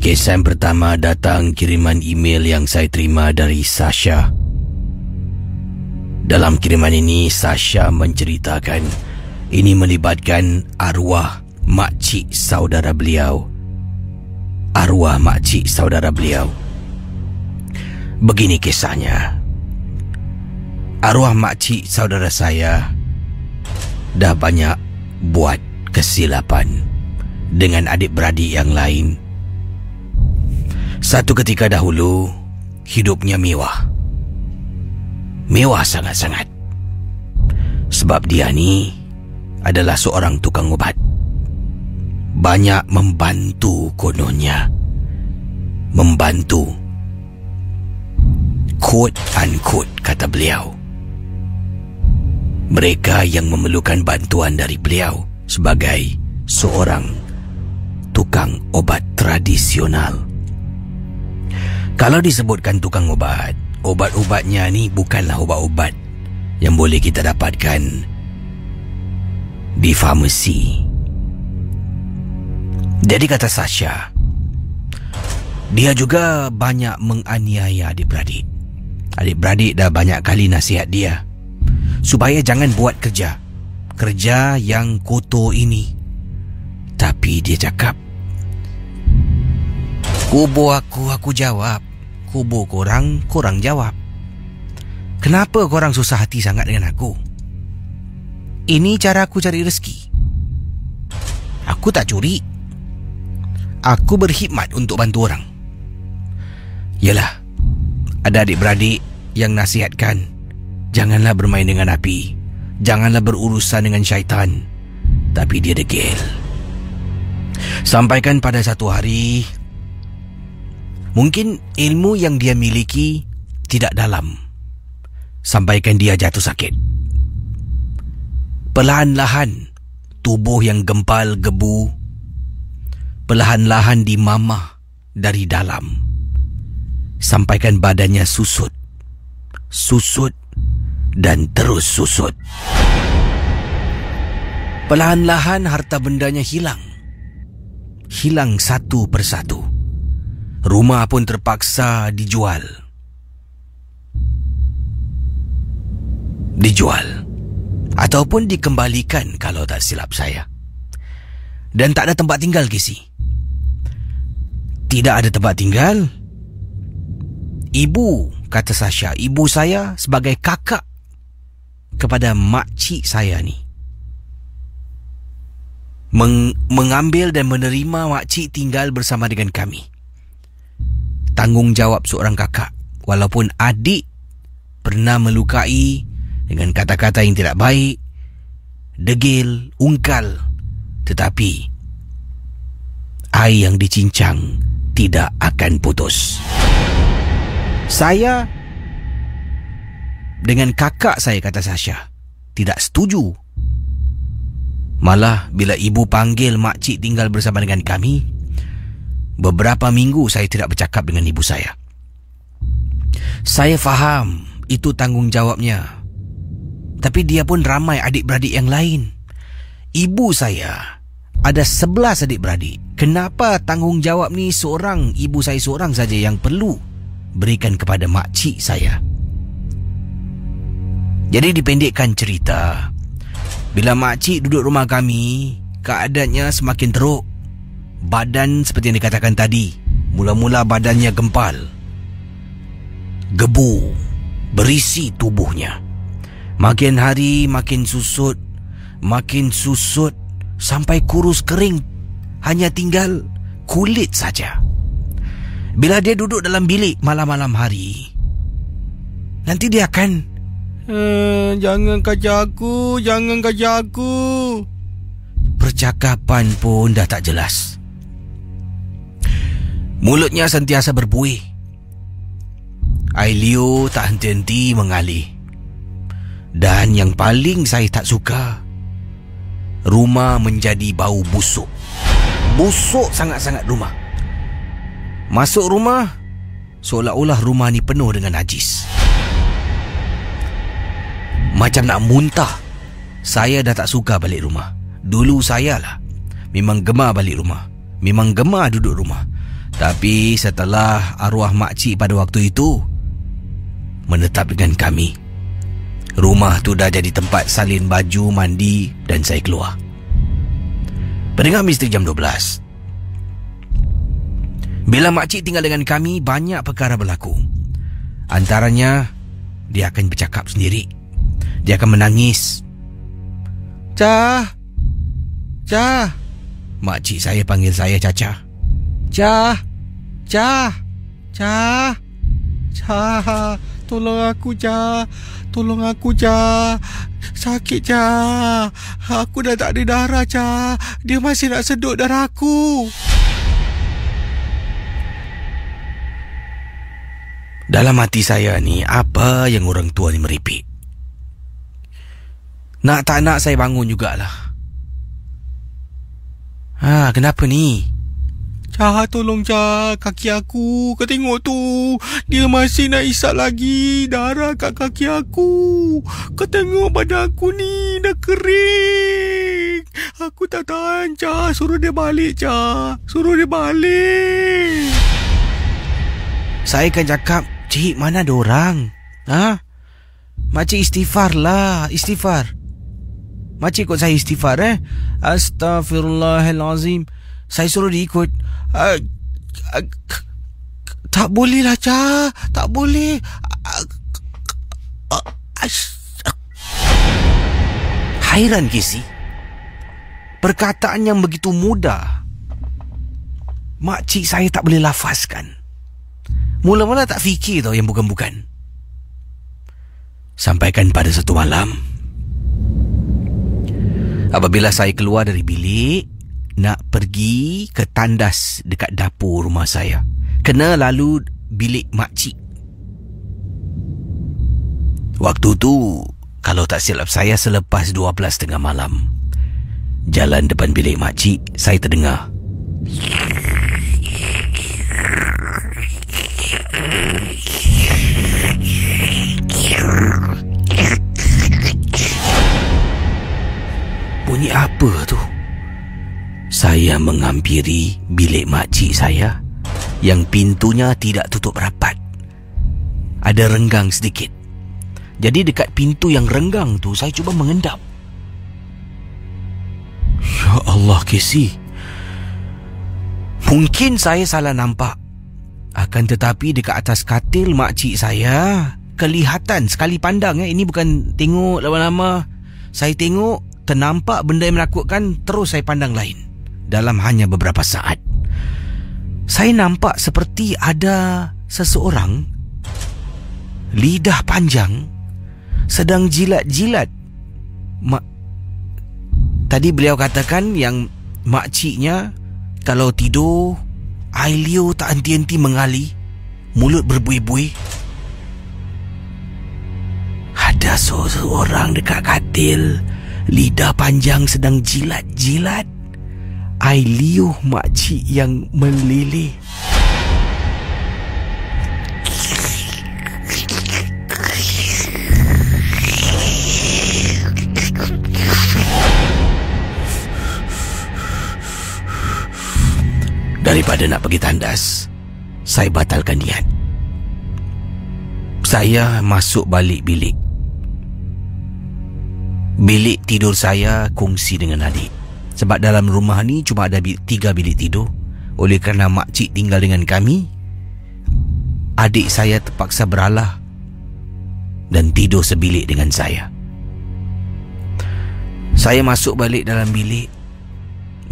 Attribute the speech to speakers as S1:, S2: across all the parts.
S1: Kisah yang pertama datang kiriman email yang saya terima dari Sasha. Dalam kiriman ini, Sasha menceritakan ini melibatkan arwah makcik saudara beliau. Arwah makcik saudara beliau. Begini kisahnya. Arwah makcik saudara saya dah banyak buat kesilapan dengan adik-beradik yang lain. Satu ketika dahulu, hidupnya mewah. Mewah sangat-sangat. Sebab dia ni adalah seorang tukang ubat. Banyak membantu kononnya. Membantu. Quote unquote kata beliau. Mereka yang memerlukan bantuan dari beliau sebagai seorang tukang obat tradisional. Kalau disebutkan tukang obat, obat-ubatnya ni bukanlah obat-ubat yang boleh kita dapatkan di farmasi. Jadi kata Sasha, dia juga banyak menganiaya adik-beradik. Adik-beradik dah banyak kali nasihat dia supaya jangan buat kerja yang kotor ini. Tapi dia cakap, kubur aku jawab. Kubur korang jawab. Kenapa korang susah hati sangat dengan aku? Ini cara aku cari rezeki. Aku tak curi. Aku berkhidmat untuk bantu orang. Yalah, ada adik-beradik yang nasihatkan, janganlah bermain dengan api, janganlah berurusan dengan syaitan. Tapi dia degil. Sampaikan pada satu hari, mungkin ilmu yang dia miliki tidak dalam. Sampaikan dia jatuh sakit. Perlahan-lahan tubuh yang gempal gebu perlahan-lahan dimamah dari dalam. Sampaikan badannya susut dan terus susut. Perlahan-lahan harta bendanya hilang satu persatu. Rumah pun terpaksa dijual ataupun dikembalikan kalau tak silap saya. Dan tak ada tempat tinggal, Casey. Tidak ada tempat tinggal. Ibu, kata Sasha, ibu saya sebagai kakak kepada makcik saya ni, mengambil dan menerima makcik tinggal bersama dengan kami. Tanggungjawab seorang kakak. Walaupun adik pernah melukai dengan kata-kata yang tidak baik, degil, ungkal, tetapi air yang dicincang tidak akan putus. Saya dengan kakak saya, kata Sasha, tidak setuju. Malah bila ibu panggil makcik tinggal bersama dengan kami, beberapa minggu saya tidak bercakap dengan ibu saya. Saya faham itu tanggungjawabnya. Tapi dia pun ramai adik-beradik yang lain. Ibu saya ada 11 adik-beradik. Kenapa tanggungjawab ni ibu saya seorang saja yang perlu berikan kepada makcik saya? Jadi dipendekkan cerita, bila makcik duduk rumah kami, keadaannya semakin teruk. Badan seperti yang dikatakan tadi, mula-mula badannya gempal, gebu, berisi tubuhnya. Makin hari makin susut, sampai kurus kering. Hanya tinggal kulit saja. Bila dia duduk dalam bilik malam-malam hari, nanti dia akan, jangan kacau aku. Percakapan pun dah tak jelas. Mulutnya sentiasa berbuih. Air liur tak henti-henti mengalir. Dan yang paling saya tak suka, rumah menjadi bau busuk. Busuk sangat-sangat rumah. Masuk rumah, seolah-olah rumah ni penuh dengan najis. Macam nak muntah. Saya dah tak suka balik rumah. Dulu saya lah memang gemar balik rumah, memang gemar duduk rumah. Tapi setelah arwah makcik pada waktu itu menetap dengan kami, rumah tu dah jadi tempat salin baju, mandi dan saya keluar. Pendengar Misteri Jam 12, bila makcik tinggal dengan kami, banyak perkara berlaku. Antaranya, dia akan bercakap sendiri. Dia akan menangis. Cah, Cah. Makcik saya panggil saya Caca. Cah, Cah, Cah, Cah. Tolong aku, Cah. Tolong aku, Cah. Sakit, Cah. Aku dah tak ada darah, Cah. Dia masih nak sedut darah aku. Dalam hati saya ni, apa yang orang tua ni meripik? Nak tak nak saya bangun jugalah. Kenapa ni? Cah, tolong Cah. Kaki aku, kau tengok tu. Dia masih nak isap lagi darah kat kaki aku. Kau tengok badan aku ni dah kering. Aku tak tahan, Cah. Suruh dia balik, Cah. Suruh dia balik. Saya kan cakap, cik, mana ada orang? Makcik istighfar lah, istighfar. Makcik ikut saya istighfar, Astaghfirullahalazim. Saya suruh dia ikut. Tak boleh lah, Cah. Tak boleh. Hairan Casey. Perkataan yang begitu mudah, makcik saya tak boleh lafazkan. Mula-mula tak fikir tau yang bukan-bukan. Sampaikan pada satu malam, apabila saya keluar dari bilik nak pergi ke tandas dekat dapur rumah saya, kena lalu bilik makcik. Waktu tu, kalau tak silap saya, selepas 12:30 malam. Jalan depan bilik makcik, saya terdengar bunyi apa tu? Saya menghampiri bilik makcik saya yang pintunya tidak tutup rapat. Ada renggang sedikit. Jadi dekat pintu yang renggang tu, saya cuba mengendap. Ya Allah, Casey. Mungkin saya salah nampak. Akan tetapi dekat atas katil makcik saya, kelihatan sekali pandang. Ini bukan tengok lama-lama. Saya tengok, ternampak benda yang menakutkan, terus saya pandang lain. Dalam hanya beberapa saat, saya nampak seperti ada seseorang, lidah panjang, sedang jilat-jilat. Tadi beliau katakan yang makciknya kalau tidur, air liur tak henti-henti mengalir, mulut berbuih-buih. Ada seseorang dekat katil, lidah panjang sedang jilat-jilat air liur makcik yang meleleh. Daripada nak pergi tandas, saya batalkan niat. Saya masuk balik bilik. Bilik tidur saya kongsi dengan adik. Sebab dalam rumah ni cuma ada 3 bilik tidur. Oleh kerana makcik tinggal dengan kami, adik saya terpaksa beralah dan tidur sebilik dengan saya. Saya masuk balik dalam bilik.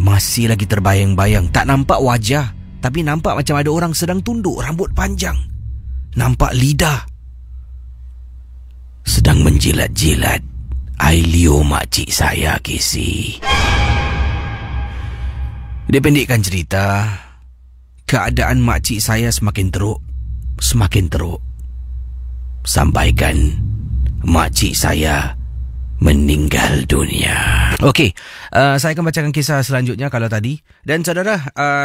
S1: Masih lagi terbayang-bayang. Tak nampak wajah, tapi nampak macam ada orang sedang tunduk, rambut panjang. Nampak lidah sedang menjilat-jilat air liur makcik saya, Casey. Dipendekkan cerita, keadaan makcik saya semakin teruk. Sampaikan makcik saya meninggal dunia. Okey, saya akan bacakan kisah selanjutnya kalau tadi. Dan saudara,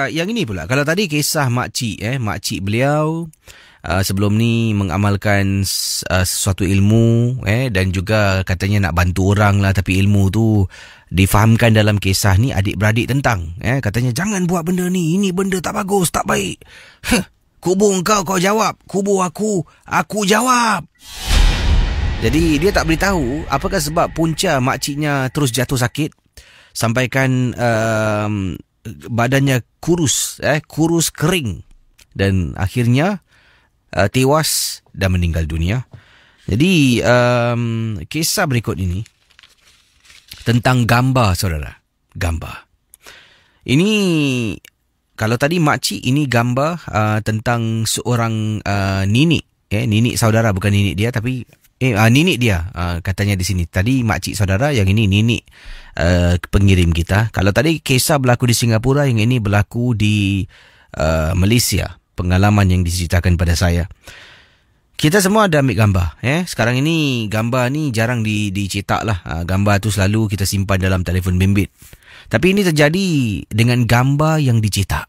S1: yang ini pula. Kalau tadi kisah makcik, makcik beliau sebelum ni mengamalkan sesuatu ilmu, dan juga katanya nak bantu orang lah, tapi ilmu tu difahamkan dalam kisah ni adik-beradik tentang. Katanya jangan buat benda ni, ini benda tak bagus, tak baik. Kubur kau jawab, kubur aku jawab. Jadi dia tak beritahu apakah sebab punca makciknya terus jatuh sakit sampaikan badannya kurus kering dan akhirnya tewas dan meninggal dunia. Jadi kisah berikut ini tentang gambar, saudara. Gambar. Ini, kalau tadi makcik, ini gambar tentang seorang ninik. Ninik saudara, bukan ninik dia, tapi ninik dia katanya di sini. Tadi makcik saudara, yang ini ninik pengirim kita. Kalau tadi kisah berlaku di Singapura, yang ini berlaku di Malaysia. Pengalaman yang diceritakan pada saya. Kita semua ada ambil gambar. Sekarang ini gambar ni jarang dicetak lah. Gambar tu selalu kita simpan dalam telefon bimbit. Tapi ini terjadi dengan gambar yang dicetak.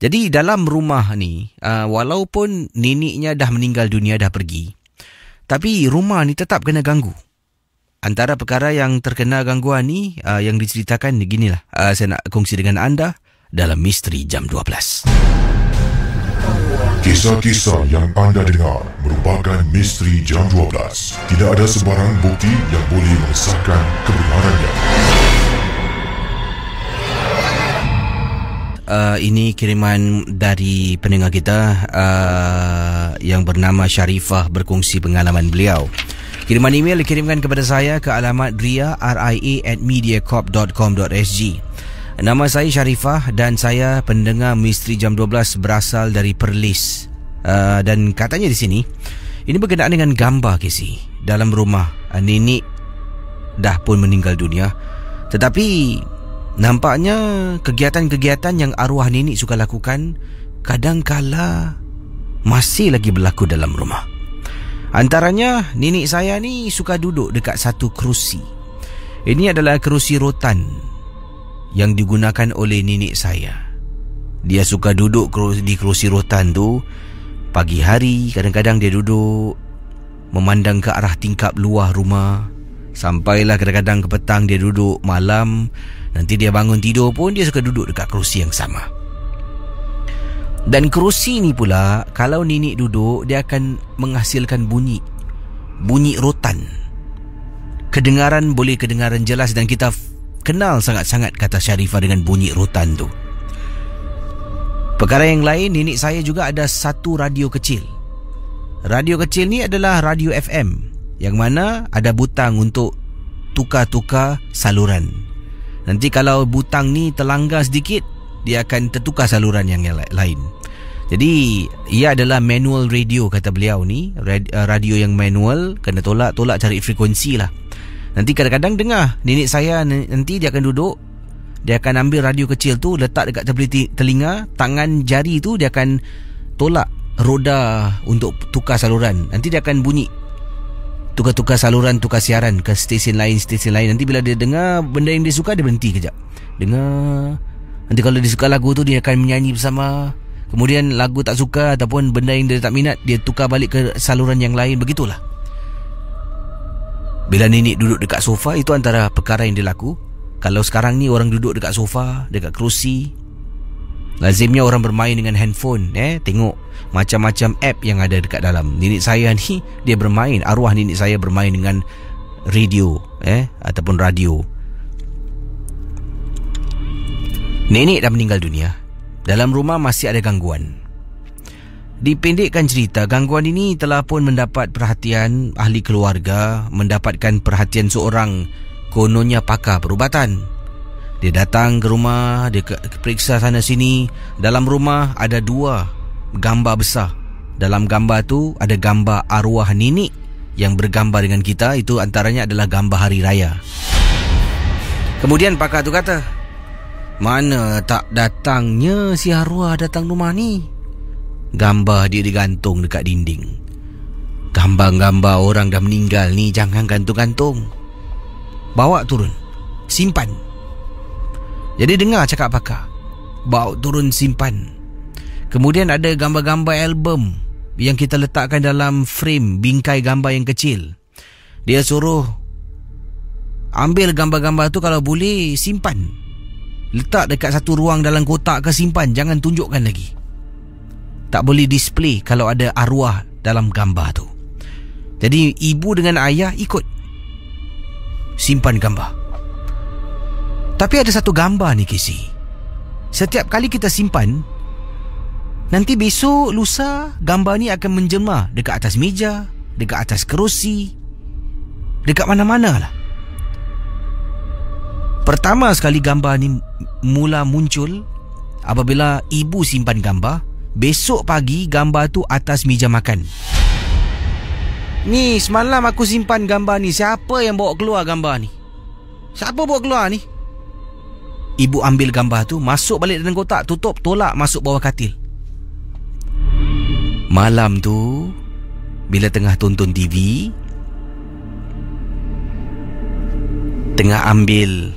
S1: Jadi dalam rumah ni, walaupun neniknya dah meninggal dunia, dah pergi, tapi rumah ni tetap kena ganggu. Antara perkara yang terkena gangguan ni, yang diceritakan beginilah. Saya nak kongsi dengan anda dalam Misteri Jam 12.
S2: Kisah-kisah yang anda dengar merupakan Misteri Jam 12. Tidak ada sebarang bukti yang boleh mengesahkan kebenarannya.
S1: Ini kiriman dari pendengar kita yang bernama Sharifah, berkongsi pengalaman beliau. Kiriman email dikirimkan kepada saya ke alamat ria@mediacorp.com.sg. Nama saya Sharifah dan saya pendengar Misteri Jam 12 berasal dari Perlis. Dan katanya di sini, ini berkenaan dengan gambar Casey. Dalam rumah, nenek dah pun meninggal dunia. Tetapi nampaknya kegiatan-kegiatan yang arwah nenek suka lakukan kadang-kala masih lagi berlaku dalam rumah. Antaranya, nenek saya ni suka duduk dekat satu kerusi. Ini adalah kerusi rotan yang digunakan oleh nenek saya. Dia suka duduk di kerusi rotan tu. Pagi hari kadang-kadang dia duduk memandang ke arah tingkap luar rumah. Sampailah kadang-kadang ke petang dia duduk, malam nanti dia bangun tidur pun dia suka duduk dekat kerusi yang sama. Dan kerusi ni pula, kalau nenek duduk, dia akan menghasilkan bunyi rotan. Boleh kedengaran jelas dan kita kenal sangat-sangat, kata Sharifah, dengan bunyi rotan tu. Perkara yang lain, nenek saya juga ada satu radio kecil. Radio kecil ni adalah radio FM, yang mana ada butang untuk tukar-tukar saluran. Nanti kalau butang ni terlanggar sedikit, dia akan tertukar saluran yang lain. Jadi ia adalah manual radio, kata beliau ni. Radio yang manual, kena tolak cari frekuensi lah. Nanti kadang-kadang dengar nenek saya, nanti dia akan duduk, dia akan ambil radio kecil tu, letak dekat tepi telinga, tangan jari tu dia akan tolak roda untuk tukar saluran. Nanti dia akan bunyi tukar saluran, tukar siaran ke stesen lain. Nanti bila dia dengar benda yang dia suka, dia berhenti kejap, dengar. Nanti kalau dia suka lagu tu, dia akan menyanyi bersama. Kemudian lagu tak suka ataupun benda yang dia tak minat, dia tukar balik ke saluran yang lain. Begitulah. Bila nenek duduk dekat sofa, itu antara perkara yang dia laku. Kalau sekarang ni orang duduk dekat sofa, dekat kerusi, lazimnya orang bermain dengan handphone. Tengok macam-macam app yang ada dekat dalam. Nenek saya ni, dia bermain, arwah nenek saya bermain dengan radio ataupun radio. Nenek dah meninggal dunia. Dalam rumah masih ada gangguan. Dipendekkan cerita, gangguan ini telah pun mendapat perhatian ahli keluarga, mendapatkan perhatian seorang kononnya pakar perubatan. Dia datang ke rumah, dia periksa sana sini. Dalam rumah ada 2 gambar besar. Dalam gambar tu ada gambar arwah nenek yang bergambar dengan kita. Itu antaranya adalah gambar hari raya. Kemudian pakar tu kata, mana tak datangnya si arwah datang rumah ni. Gambar dia digantung dekat dinding. Gambar-gambar orang dah meninggal ni jangan gantung-gantung. Bawa turun, simpan. Jadi dengar cakap pakar, bawa turun, simpan. Kemudian ada gambar-gambar album yang kita letakkan dalam frame bingkai gambar yang kecil. Dia suruh Ambil gambar-gambar tu, kalau boleh simpan. Letak dekat satu ruang dalam kotak ke, simpan. Jangan tunjukkan lagi. Tak boleh display kalau ada arwah dalam gambar tu. Jadi ibu dengan ayah ikut simpan gambar. Tapi ada satu gambar ni, Casey. Setiap kali kita simpan, nanti besok lusa gambar ni akan menjelma dekat atas meja, dekat atas kerusi, dekat mana-mana lah. Pertama sekali gambar ni mula muncul apabila ibu simpan gambar. Besok pagi gambar tu atas meja makan. Ni semalam aku simpan gambar ni. Siapa yang bawa keluar gambar ni? Siapa bawa keluar ni? Ibu ambil gambar tu, masuk balik dalam kotak, tutup, tolak masuk bawah katil. Malam tu, bila tengah tonton TV, tengah ambil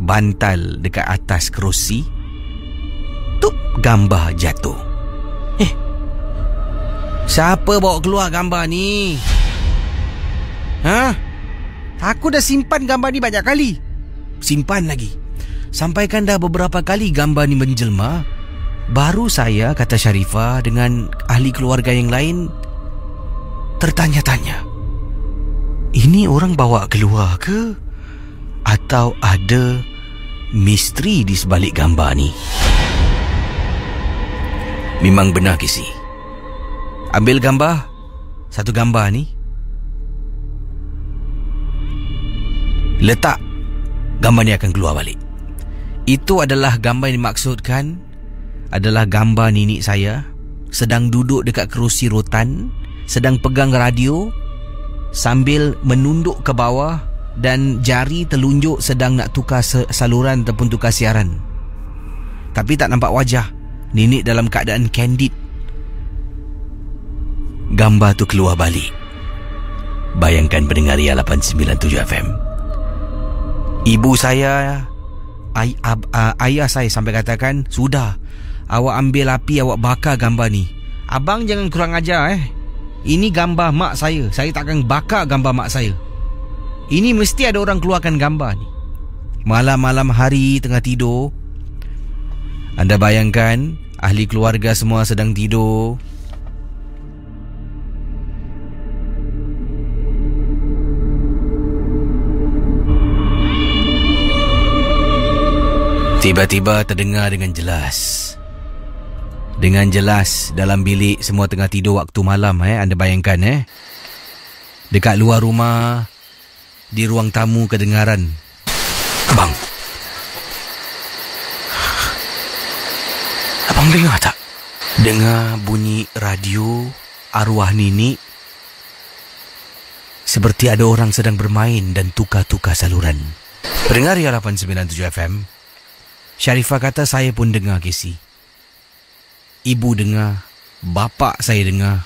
S1: bantal dekat atas kerusi, tup, gambar jatuh. Siapa bawa keluar gambar ni? Aku dah simpan gambar ni banyak kali. Simpan lagi. Sampaikan dah beberapa kali gambar ni menjelma, baru saya, kata Sharifah, dengan ahli keluarga yang lain tertanya-tanya, ini orang bawa keluar ke? Atau ada misteri di sebalik gambar ni? Memang benar, Casey. Ambil gambar, satu gambar ni, letak, gambar ni akan keluar balik. Itu adalah gambar yang dimaksudkan adalah gambar nenek saya sedang duduk dekat kerusi rotan, sedang pegang radio sambil menunduk ke bawah dan jari telunjuk sedang nak tukar saluran ataupun tukar siaran. Tapi tak nampak wajah nenek, dalam keadaan candid. Gambar tu keluar balik. Bayangkan pendengar Ria 897 FM. Ibu saya, ayah saya sampai katakan, sudah, awak ambil api, awak bakar gambar ni. Abang jangan kurang ajar Ini gambar mak saya. Saya takkan bakar gambar mak saya. Ini mesti ada orang keluarkan gambar ni. Malam-malam hari tengah tidur, anda bayangkan ahli keluarga semua sedang tidur. Tiba-tiba terdengar dengan jelas. Dengan jelas dalam bilik semua tengah tidur waktu malam. Anda bayangkan dekat luar rumah, di ruang tamu kedengaran. Abang dengar tak? Dengar bunyi radio arwah nenek. Seperti ada orang sedang bermain dan tukar-tukar saluran. Pendengar Ria 897 FM, Sharifah kata saya pun dengar, Casey. Ibu dengar, bapa saya dengar.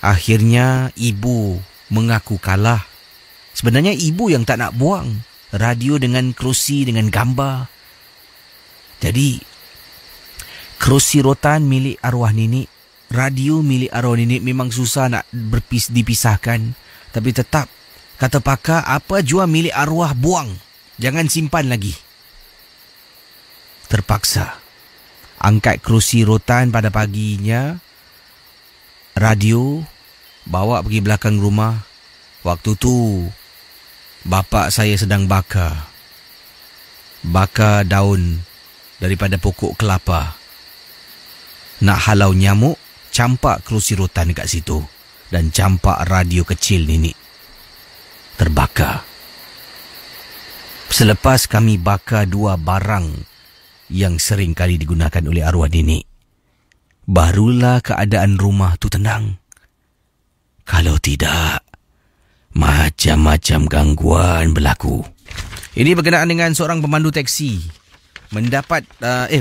S1: Akhirnya ibu mengaku kalah. Sebenarnya ibu yang tak nak buang radio dengan kerusi dengan gambar. Jadi kerusi rotan milik arwah nenek, radio milik arwah nenek memang susah nak dipisahkan. Tapi tetap, kata pakar, apa jua milik arwah buang. Jangan simpan lagi. Terpaksa angkat kerusi rotan pada paginya, radio bawa pergi belakang rumah. Waktu tu bapa saya sedang bakar daun daripada pokok kelapa. Nak halau nyamuk, campak kerusi rotan dekat situ dan campak radio kecil nenek. Terbakar. Selepas kami bakar dua barang yang sering kali digunakan oleh arwah nenek, barulah keadaan rumah tu tenang. Kalau tidak, macam-macam gangguan berlaku. Ini berkenaan dengan seorang pemandu teksi mendapat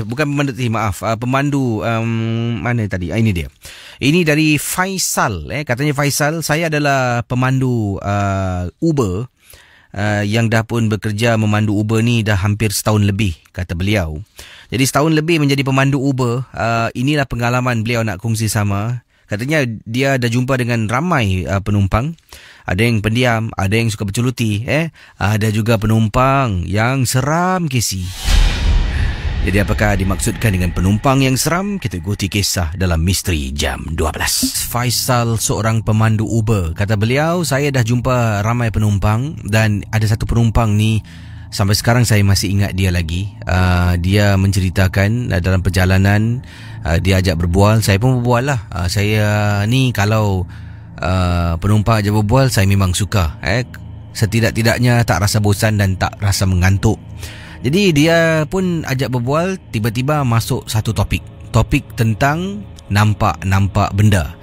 S1: bukan pemandu teksi, maaf, pemandu mana tadi? Ini dia. Ini dari Faisal. Katanya Faisal, saya adalah pemandu Uber yang dah pun bekerja memandu Uber ni dah hampir setahun lebih, kata beliau. Jadi setahun lebih menjadi pemandu Uber. Inilah pengalaman beliau nak kongsi sama. Katanya dia dah jumpa dengan ramai penumpang. Ada yang pendiam, ada yang suka berceluti, ada juga penumpang yang seram, Casey. Jadi apakah dimaksudkan dengan penumpang yang seram? Kita ikuti kisah dalam Misteri Jam 12. Faisal, seorang pemandu Uber, kata beliau, saya dah jumpa ramai penumpang dan ada satu penumpang ni, sampai sekarang saya masih ingat dia lagi. Dia menceritakan dalam perjalanan, dia ajak berbual, saya pun berbual lah. Saya ni kalau penumpang ajak berbual, saya memang suka. Setidak-tidaknya tak rasa bosan dan tak rasa mengantuk. Jadi dia pun ajak berbual, tiba-tiba masuk satu topik tentang nampak benda.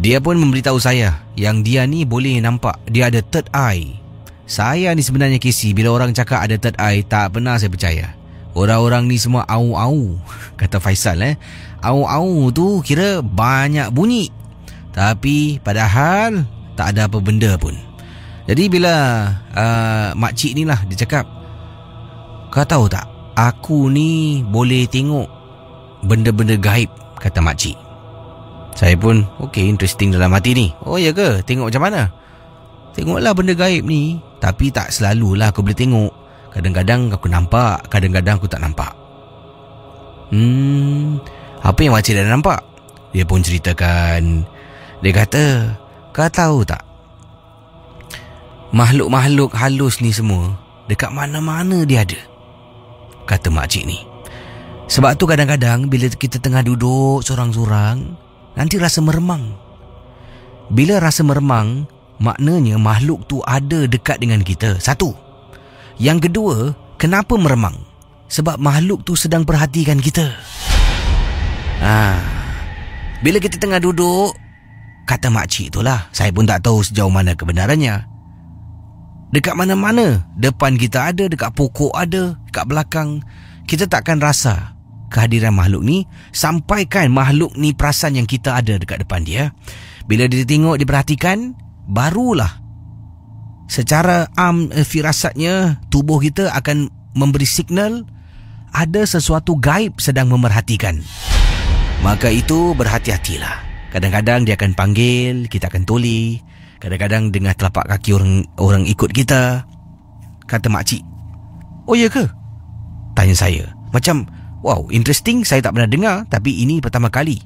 S1: Dia pun memberitahu saya yang dia ni boleh nampak, dia ada third eye. Saya ni sebenarnya, Casey, bila orang cakap ada third eye, tak pernah saya percaya. Orang-orang ni semua au-au, kata Faisal. Au-au tu kira banyak bunyi, tapi padahal tak ada apa benda pun. Jadi bila makcik ni lah, dia cakap, kau tahu tak, aku ni boleh tengok benda-benda gaib, kata makcik. Saya pun, okey, interesting dalam hati ni. Oh ya ke? Tengok macam mana? Tengoklah benda gaib ni, tapi tak selalulah aku boleh tengok. Kadang-kadang aku nampak, kadang-kadang aku tak nampak. Apa yang makcik dah nampak? Dia pun ceritakan. Dia kata, kau tahu tak, makhluk-makhluk halus ni semua dekat mana-mana dia ada, kata makcik ni. Sebab tu kadang-kadang bila kita tengah duduk sorang-sorang, nanti rasa meremang. Bila rasa meremang, maknanya makhluk tu ada dekat dengan kita. Satu. Yang kedua, kenapa meremang? Sebab makhluk tu sedang perhatikan kita. Bila kita tengah duduk, kata makcik tu lah, saya pun tak tahu sejauh mana kebenarannya, dekat mana-mana, depan kita ada, dekat pokok ada, dekat belakang, kita takkan rasa kehadiran makhluk ni sampaikan makhluk ni perasan yang kita ada dekat depan dia. Bila dia tengok, diperhatikan, barulah secara firasatnya tubuh kita akan memberi signal ada sesuatu gaib sedang memerhatikan. Maka itu berhati-hatilah. Kadang-kadang dia akan panggil, kita akan toleh. Kadang-kadang dengar telapak kaki orang ikut kita, kata makcik. Oh ya ke? Tanya saya. Macam, wow, interesting, saya tak pernah dengar, tapi ini pertama kali.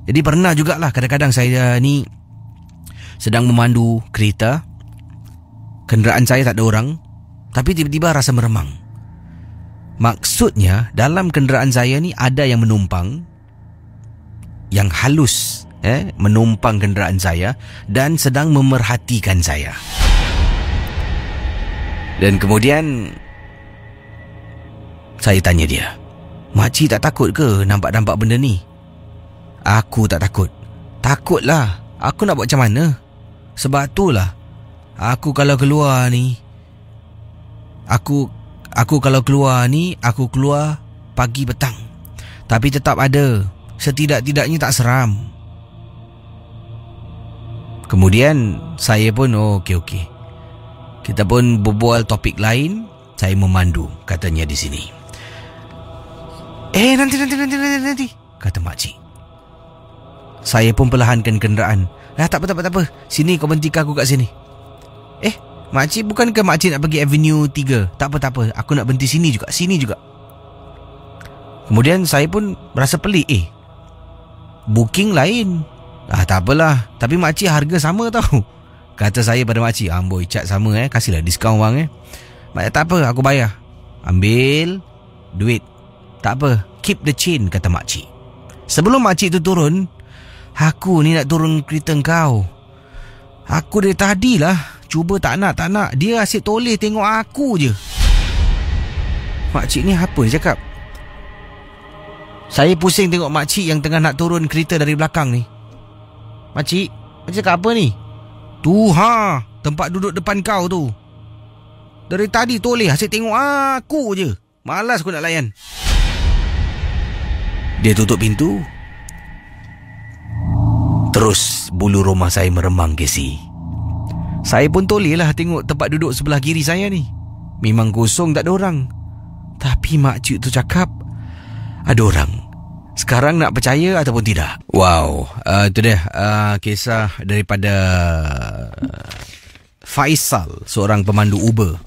S1: Jadi pernah jugalah kadang-kadang saya ni sedang memandu kereta, kenderaan saya tak ada orang, tapi tiba-tiba rasa meremang. Maksudnya dalam kenderaan saya ni ada yang menumpang, yang halus, menumpang kenderaan saya dan sedang memerhatikan saya. Dan kemudian saya tanya dia, makcik tak takut ke nampak-nampak benda ni? Aku tak takut. Takutlah, aku nak buat macam mana? Sebab itulah aku kalau keluar ni, aku kalau keluar ni, aku keluar pagi petang, tapi tetap ada, setidak-tidaknya tak seram. Kemudian saya pun okey. Kita pun berbual topik lain. Saya memandu, katanya di sini. Nanti, kata makcik. Saya pun perlahankan kenderaan. Tak apa. Sini, kau berhentikan aku kat sini. Makcik, bukankah makcik nak pergi Avenue 3? Tak apa. Aku nak berhenti sini juga. Kemudian saya pun berasa pelik. Booking lain. Tak apalah, tapi makcik harga sama tau, kata saya pada makcik. Amboi, cat sama, kasihlah diskaun bang. Makcik, tak apa, aku bayar. Ambil duit. Tak apa, keep the change, kata makcik. Sebelum makcik tu turun, aku ni nak turun kereta kau. Aku dari tadi lah cuba tak nak. Dia asyik toleh tengok aku je. Makcik ni apa dia cakap? Saya pusing tengok makcik yang tengah nak turun kereta dari belakang ni. Makcik cakap apa ni? Tu tempat duduk depan kau tu. Dari tadi toleh asyik tengok aku je. Malas aku nak layan. Dia tutup pintu. Terus bulu rumah saya meremang, Casey. Saya pun toleh lah tengok tempat duduk sebelah kiri saya ni. Memang kosong, tak ada orang. Tapi makcik tu cakap ada orang. Sekarang nak percaya ataupun tidak? Wow, itu dia kisah daripada Faisal, seorang pemandu Uber.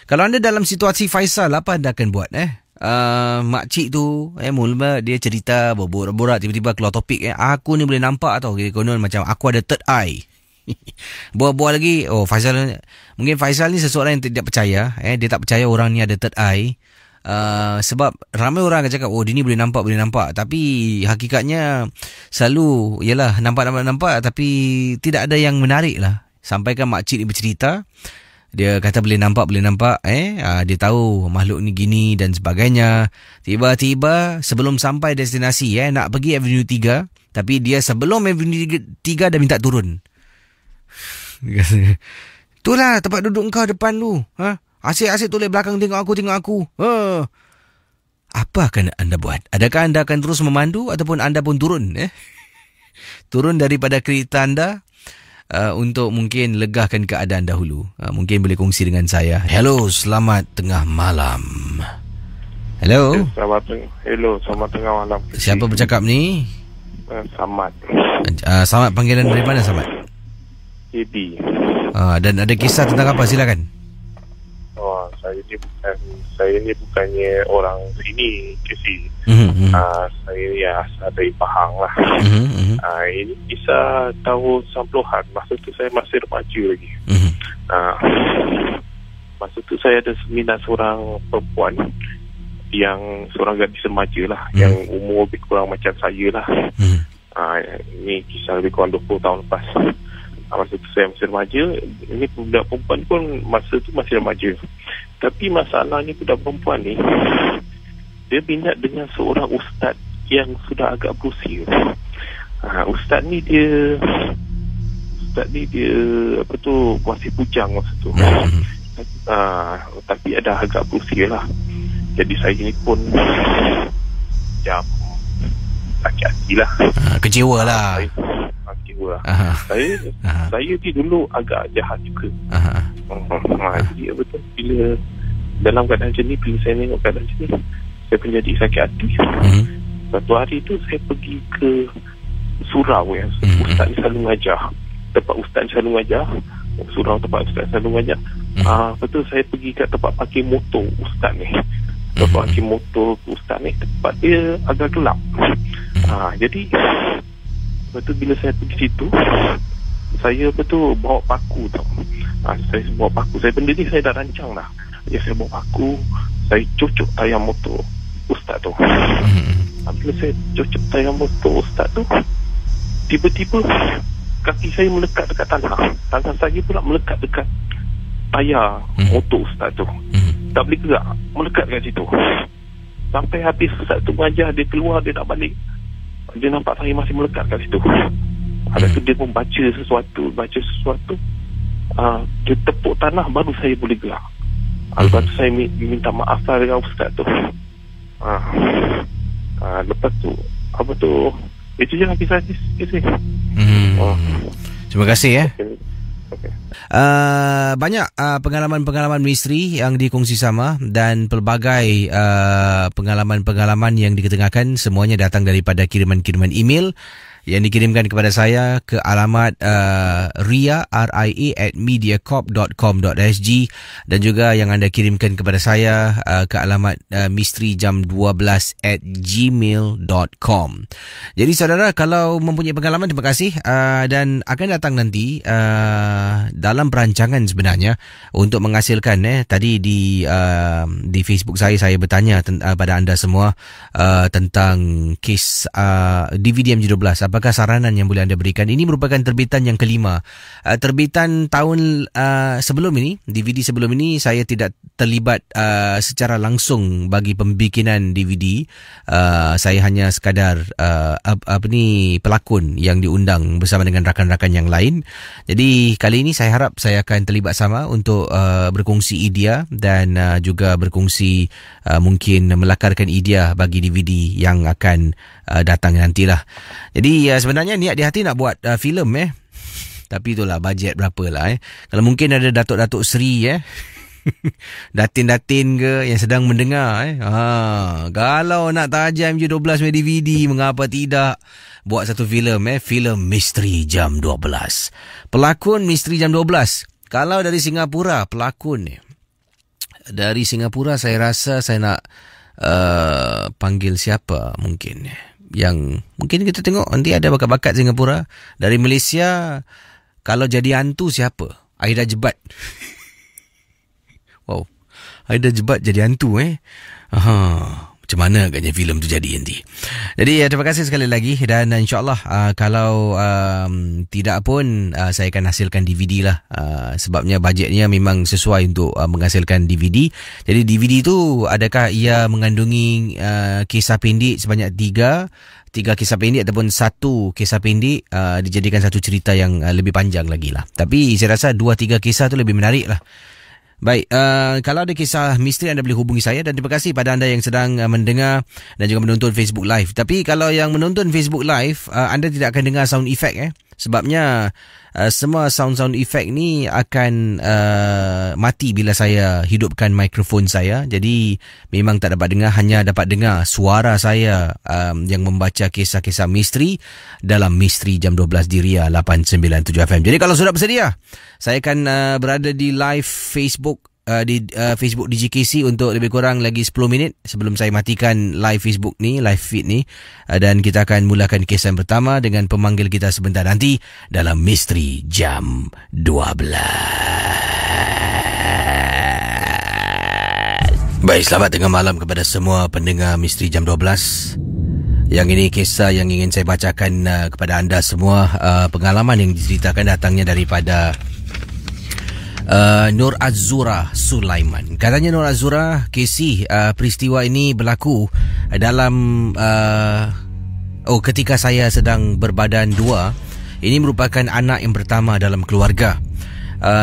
S1: Kalau anda dalam situasi Faisal, apa anda akan buat? Makcik tu mula dia cerita, borak-borak, tiba-tiba keluar topik. Aku ni boleh nampak tau, konon macam aku ada third eye. Buat-buat lagi. Faisal, mungkin Faisal ni seseorang yang tidak percaya. Dia tak percaya orang ni ada third eye. Sebab ramai orang akan cakap dia ni boleh nampak, tapi hakikatnya selalu yalah nampak, tapi tidak ada yang menarik lah. Sampaikan makcik ni bercerita, dia kata boleh nampak, dia tahu makhluk ni gini dan sebagainya. Tiba-tiba sebelum sampai destinasi, nak pergi Avenue 3, tapi dia sebelum Avenue 3 dah minta turun. Itulah tempat duduk kau depan tu. Asyik-asyik toleh belakang tengok aku. Apa akan anda buat? Adakah anda akan terus memandu ataupun anda pun turun? Turun daripada kereta anda untuk mungkin legahkan keadaan dahulu. Mungkin boleh kongsi dengan saya. Hello, selamat tengah malam. Hello.
S3: Selamat tengah malam.
S1: Siapa bercakap ni?
S3: Samad.
S1: Samad, panggilan dari mana Samad?
S3: AB.
S1: Dan ada kisah tentang apa? Silakan.
S3: Saya ni bukannya orang sini, Casey. Saya ni asal dari Pahang lah. Ini kisah tahun 90-an. Masa tu saya masih remaja lagi. Masa tu saya ada seminar seorang perempuan, yang seorang gadis remaja lah, yang umur lebih kurang macam saya lah. Ini kisah lebih kurang 20 tahun lepas. Masa tu saya masih remaja. Ini budak perempuan pun masa tu masih remaja. Tapi masalahnya budak perempuan ni, dia minat dengan seorang ustaz yang sudah agak berusia. Ustaz ni dia masih bujang masa tu. Tapi ada agak berusia lah. Jadi saya ni pun macam sakit hati lah.
S1: Kecewa lah.
S3: Saya ni dulu agak jahat juga. Jadi betul, bila dalam keadaan macam ni, bila saya tengok keadaan macam ni, saya pun jadi sakit hati. Satu hari tu saya pergi ke surau yang ustaz ni selalu mengajar. Tempat ustaz ni selalu mengajar. Surau tempat ustaz selalu mengajar. Betul, saya pergi kat tempat parking motor ustaz ni. Tempat parking motor ustaz ni, tempat dia agak gelap. Jadi betul, bila saya pergi situ, saya betul bawa paku tau. Saya bawa paku. Benda ni saya dah rancang dah. Saya bawa paku, saya cucuk tayar motor ustaz tu. Bila saya cucuk tayar motor ustaz tu, tiba-tiba kaki saya melekat dekat tanah. Tangan saya pula melekat dekat tayar motor ustaz tu. Tak boleh gerak, melekat kat situ. Sampai habis ustaz tu mengajar, dia keluar, dia nak balik, dia nampak saya masih melekat kat situ. Lepas tu dia pun baca sesuatu. Dia tepuk tanah, baru saya boleh gerak. Lepas tu saya minta maaf dengan ustaz tu. Lepas tu apa tu, itu je lah kisah ni.
S1: Terima kasih
S3: Okay.
S1: Banyak pengalaman-pengalaman misteri yang dikongsi sama, dan pelbagai pengalaman-pengalaman yang diketengahkan semuanya datang daripada kiriman-kiriman email yang dikirimkan kepada saya ke alamat ria@mediacorp.com.sg, dan juga yang anda kirimkan kepada saya ke alamat misteri jam12@gmail.com. Jadi saudara, kalau mempunyai pengalaman, terima kasih, dan akan datang nanti dalam perancangan sebenarnya untuk menghasilkan tadi di Facebook saya bertanya pada anda semua tentang kes DVD MG12. Apakah saranan yang boleh anda berikan? Ini merupakan terbitan yang kelima. Terbitan tahun sebelum ini, DVD sebelum ini, saya tidak terlibat secara langsung bagi pembikinan DVD. Saya hanya sekadar pelakon yang diundang bersama dengan rakan-rakan yang lain. Jadi kali ini saya harap saya akan terlibat sama untuk berkongsi idea dan juga berkongsi mungkin melakarkan idea bagi DVD yang akan datang nantilah. Jadi sebenarnya niat di hati nak buat filem tapi itulah bajet berapa lah. Kalau mungkin ada Datuk-Datuk Seri datin-datin ke yang sedang mendengar kalau nak tajam je 12 main DVD, mengapa tidak buat satu filem filem Misteri Jam 12. Pelakon Misteri Jam 12 kalau dari Singapura, pelakon ni dari Singapura, saya rasa saya nak panggil siapa mungkin yang mungkin kita tengok nanti ada bakat-bakat Singapura. Dari Malaysia, kalau jadi hantu siapa? Aida Jebat. Wow, Aida Jebat jadi hantu macam mana agaknya filem tu jadi nanti. Jadi terima kasih sekali lagi, dan insyaAllah kalau tidak pun saya akan hasilkan DVD lah, sebabnya bajetnya memang sesuai untuk menghasilkan DVD. Jadi DVD tu adakah ia mengandungi kisah pendek sebanyak 3 kisah pendek ataupun 1 kisah pendek dijadikan satu cerita yang lebih panjang lagi lah. Tapi saya rasa 2-3 kisah tu lebih menarik lah. Baik, kalau ada kisah misteri anda boleh hubungi saya, dan terima kasih pada anda yang sedang mendengar dan juga menonton Facebook Live. Tapi kalau yang menonton Facebook Live, anda tidak akan dengar sound effect sebabnya semua sound effect ni akan mati bila saya hidupkan mikrofon saya. Jadi memang tak dapat dengar, hanya dapat dengar suara saya yang membaca kisah-kisah misteri dalam Misteri Jam 12 di Ria 897 FM. Jadi kalau sudah bersedia, saya akan berada di live Facebook di Facebook DJKC untuk lebih kurang lagi 10 minit sebelum saya matikan live Facebook ni, live feed ni, dan kita akan mulakan kisah yang pertama dengan pemanggil kita sebentar nanti dalam Misteri Jam 12. Baik, selamat tengah malam kepada semua pendengar Misteri Jam 12. Yang ini kisah yang ingin saya bacakan kepada anda semua. Pengalaman yang diceritakan datangnya daripada Nur Azura Sulaiman. Katanya Nur Azura, Casey, peristiwa ini berlaku dalam ketika saya sedang berbadan 2. Ini merupakan anak yang pertama dalam keluarga.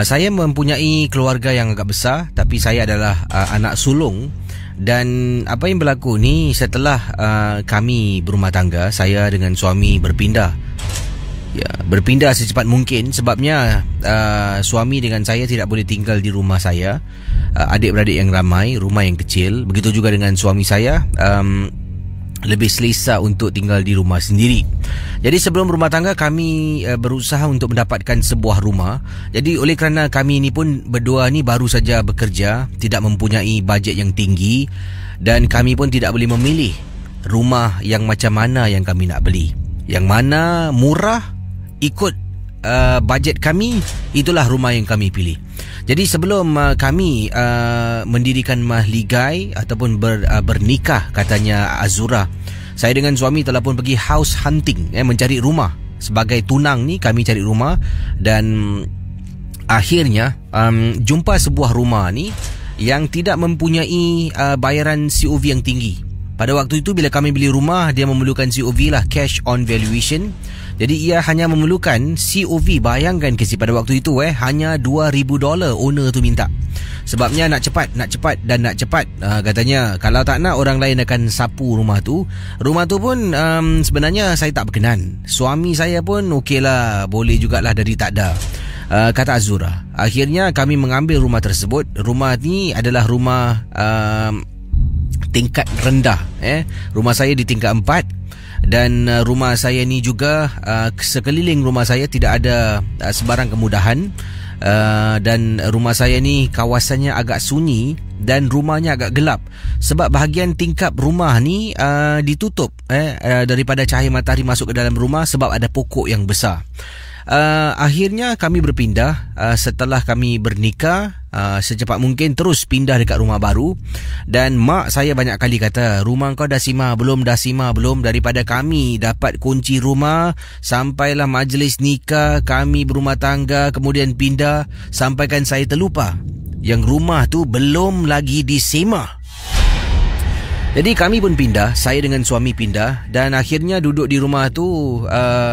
S1: Saya mempunyai keluarga yang agak besar, tapi saya adalah anak sulung. Dan apa yang berlaku ni setelah kami berumah tangga, saya dengan suami berpindah secepat mungkin, sebabnya suami dengan saya tidak boleh tinggal di rumah saya. Adik-beradik yang ramai, rumah yang kecil. Begitu juga dengan suami saya, lebih selesa untuk tinggal di rumah sendiri. Jadi sebelum rumah tangga, kami berusaha untuk mendapatkan sebuah rumah. Jadi oleh kerana kami ni pun berdua ni baru saja bekerja, tidak mempunyai bajet yang tinggi, dan kami pun tidak boleh memilih rumah yang macam mana yang kami nak beli. Yang mana murah ikut bajet kami, itulah rumah yang kami pilih. Jadi sebelum kami mendirikan mahligai ataupun bernikah, katanya Azura, saya dengan suami telah pun pergi house hunting, mencari rumah. Sebagai tunang ni kami cari rumah, dan akhirnya jumpa sebuah rumah ni yang tidak mempunyai bayaran COV yang tinggi. Pada waktu itu bila kami beli rumah, dia memerlukan COV lah, cash on valuation. Jadi ia hanya memerlukan COV. Bayangkan kasi, pada waktu itu hanya $2,000 owner tu minta. Sebabnya nak cepat. Katanya kalau tak nak, orang lain akan sapu rumah tu. Rumah tu pun sebenarnya saya tak berkenan. Suami saya pun okey lah, boleh jugalah dari tak ada, kata Azura. Akhirnya kami mengambil rumah tersebut. Rumah ni adalah rumah tingkat rendah. Rumah saya di tingkat 4. Dan rumah saya ni juga sekeliling rumah saya tidak ada sebarang kemudahan, dan rumah saya ni kawasannya agak sunyi dan rumahnya agak gelap, sebab bahagian tingkap rumah ni ditutup daripada cahaya matahari masuk ke dalam rumah sebab ada pokok yang besar. Akhirnya kami berpindah setelah kami bernikah. Secepat mungkin terus pindah dekat rumah baru. Dan mak saya banyak kali kata, rumah kau dah sima belum? Daripada kami dapat kunci rumah, sampailah majlis nikah, kami berumah tangga, kemudian pindah, sampaikan saya terlupa yang rumah tu belum lagi disema. Jadi kami pun pindah, saya dengan suami pindah, dan akhirnya duduk di rumah tu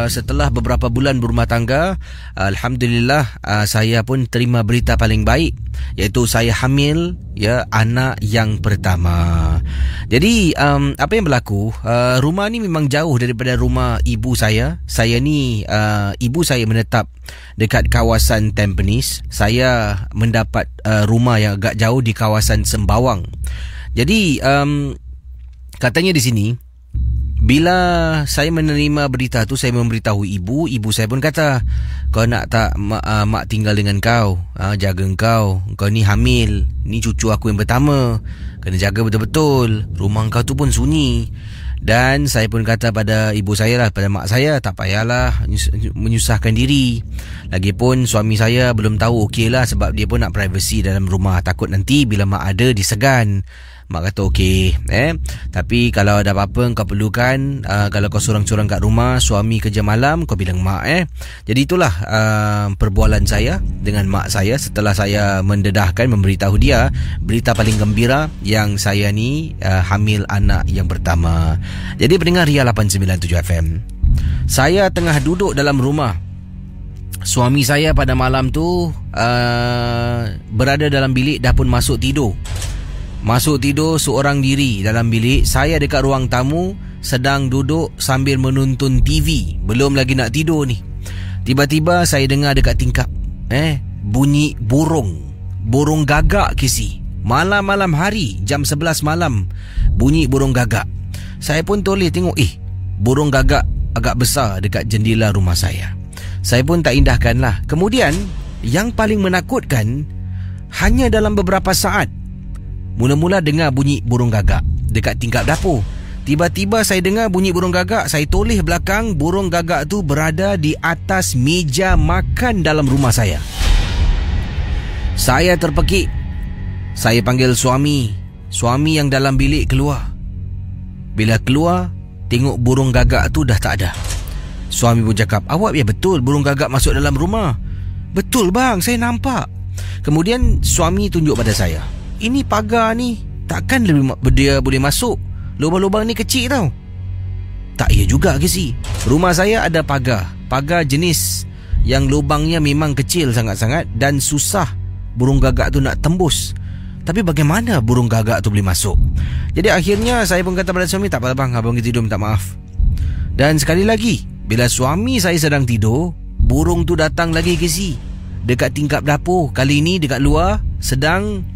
S1: setelah beberapa bulan berumah tangga. Alhamdulillah, saya pun terima berita paling baik, iaitu saya hamil anak yang pertama. Jadi apa yang berlaku, rumah ni memang jauh daripada rumah ibu saya. Saya ni ibu saya menetap dekat kawasan Tampines. Saya mendapat rumah yang agak jauh di kawasan Sembawang. Jadi katanya di sini, bila saya menerima berita tu, saya memberitahu ibu saya pun kata, kau nak tak mak tinggal dengan kau, jaga kau ni hamil, ni cucu aku yang pertama, kena jaga betul-betul, rumah kau tu pun sunyi. Dan saya pun kata pada ibu saya lah, pada mak saya, tak payahlah menyusahkan diri. Lagipun suami saya belum tahu okey lah, sebab dia pun nak privacy dalam rumah, takut nanti bila mak ada disegan. Mak kata okey, tapi kalau ada apa-apa kau perlukan, kalau kau sorang-sorang kat rumah, suami kerja malam, kau bilang mak. Jadi itulah perbualan saya dengan mak saya setelah saya mendedahkan, memberitahu dia berita paling gembira yang saya ni hamil anak yang pertama. Jadi pendengar Ria 897 FM, saya tengah duduk dalam rumah. Suami saya pada malam tu berada dalam bilik, dah pun masuk tidur seorang diri dalam bilik. Saya dekat ruang tamu sedang duduk sambil menonton TV, belum lagi nak tidur ni. Tiba-tiba saya dengar dekat tingkap bunyi burung gagak kisi. Malam-malam hari jam 11 malam bunyi burung gagak. Saya pun toleh tengok, burung gagak agak besar dekat jendela rumah saya. Saya pun tak indahkan lah. Kemudian yang paling menakutkan, hanya dalam beberapa saat mula-mula dengar bunyi burung gagak dekat tingkap dapur. Tiba-tiba saya dengar bunyi burung gagak. Saya toleh belakang, burung gagak tu berada di atas meja makan dalam rumah saya. Saya terpekik. Saya panggil suami yang dalam bilik keluar. Bila keluar, tengok burung gagak tu dah tak ada. Suami pun cakap, awak betul burung gagak masuk dalam rumah? Betul bang, saya nampak. Kemudian suami tunjuk pada saya, ini pagar ni takkan dia boleh masuk, lubang-lubang ni kecil tau. Tak ya juga ke si, rumah saya ada pagar jenis yang lubangnya memang kecil sangat-sangat dan susah burung gagak tu nak tembus. Tapi bagaimana burung gagak tu boleh masuk? Jadi akhirnya saya pun kata pada suami, tak apa bang, abang kita tidur, minta maaf. Dan sekali lagi, bila suami saya sedang tidur, burung tu datang lagi ke si, dekat tingkap dapur. Kali ini dekat luar, sedang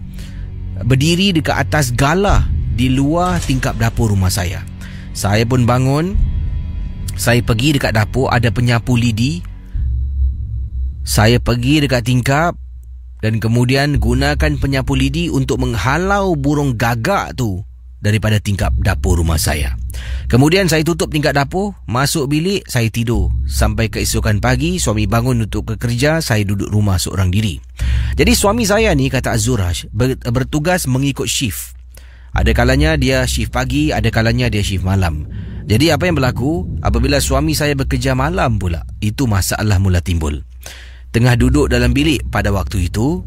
S1: berdiri dekat atas galah di luar tingkap dapur rumah saya. Saya pun bangun. Saya pergi dekat dapur, ada penyapu lidi. Saya pergi dekat tingkap dan kemudian gunakan penyapu lidi untuk menghalau burung gagak tu daripada tingkap dapur rumah saya. Kemudian saya tutup tingkap dapur, masuk bilik, saya tidur. Sampai keesokan pagi, suami bangun untuk ke kerja, saya duduk rumah seorang diri. Jadi suami saya ni, kata Azurash, bertugas mengikut shift. Ada kalanya dia shift pagi, ada kalanya dia shift malam. Jadi apa yang berlaku, apabila suami saya bekerja malam pula, itu masalah mula timbul. Tengah duduk dalam bilik pada waktu itu,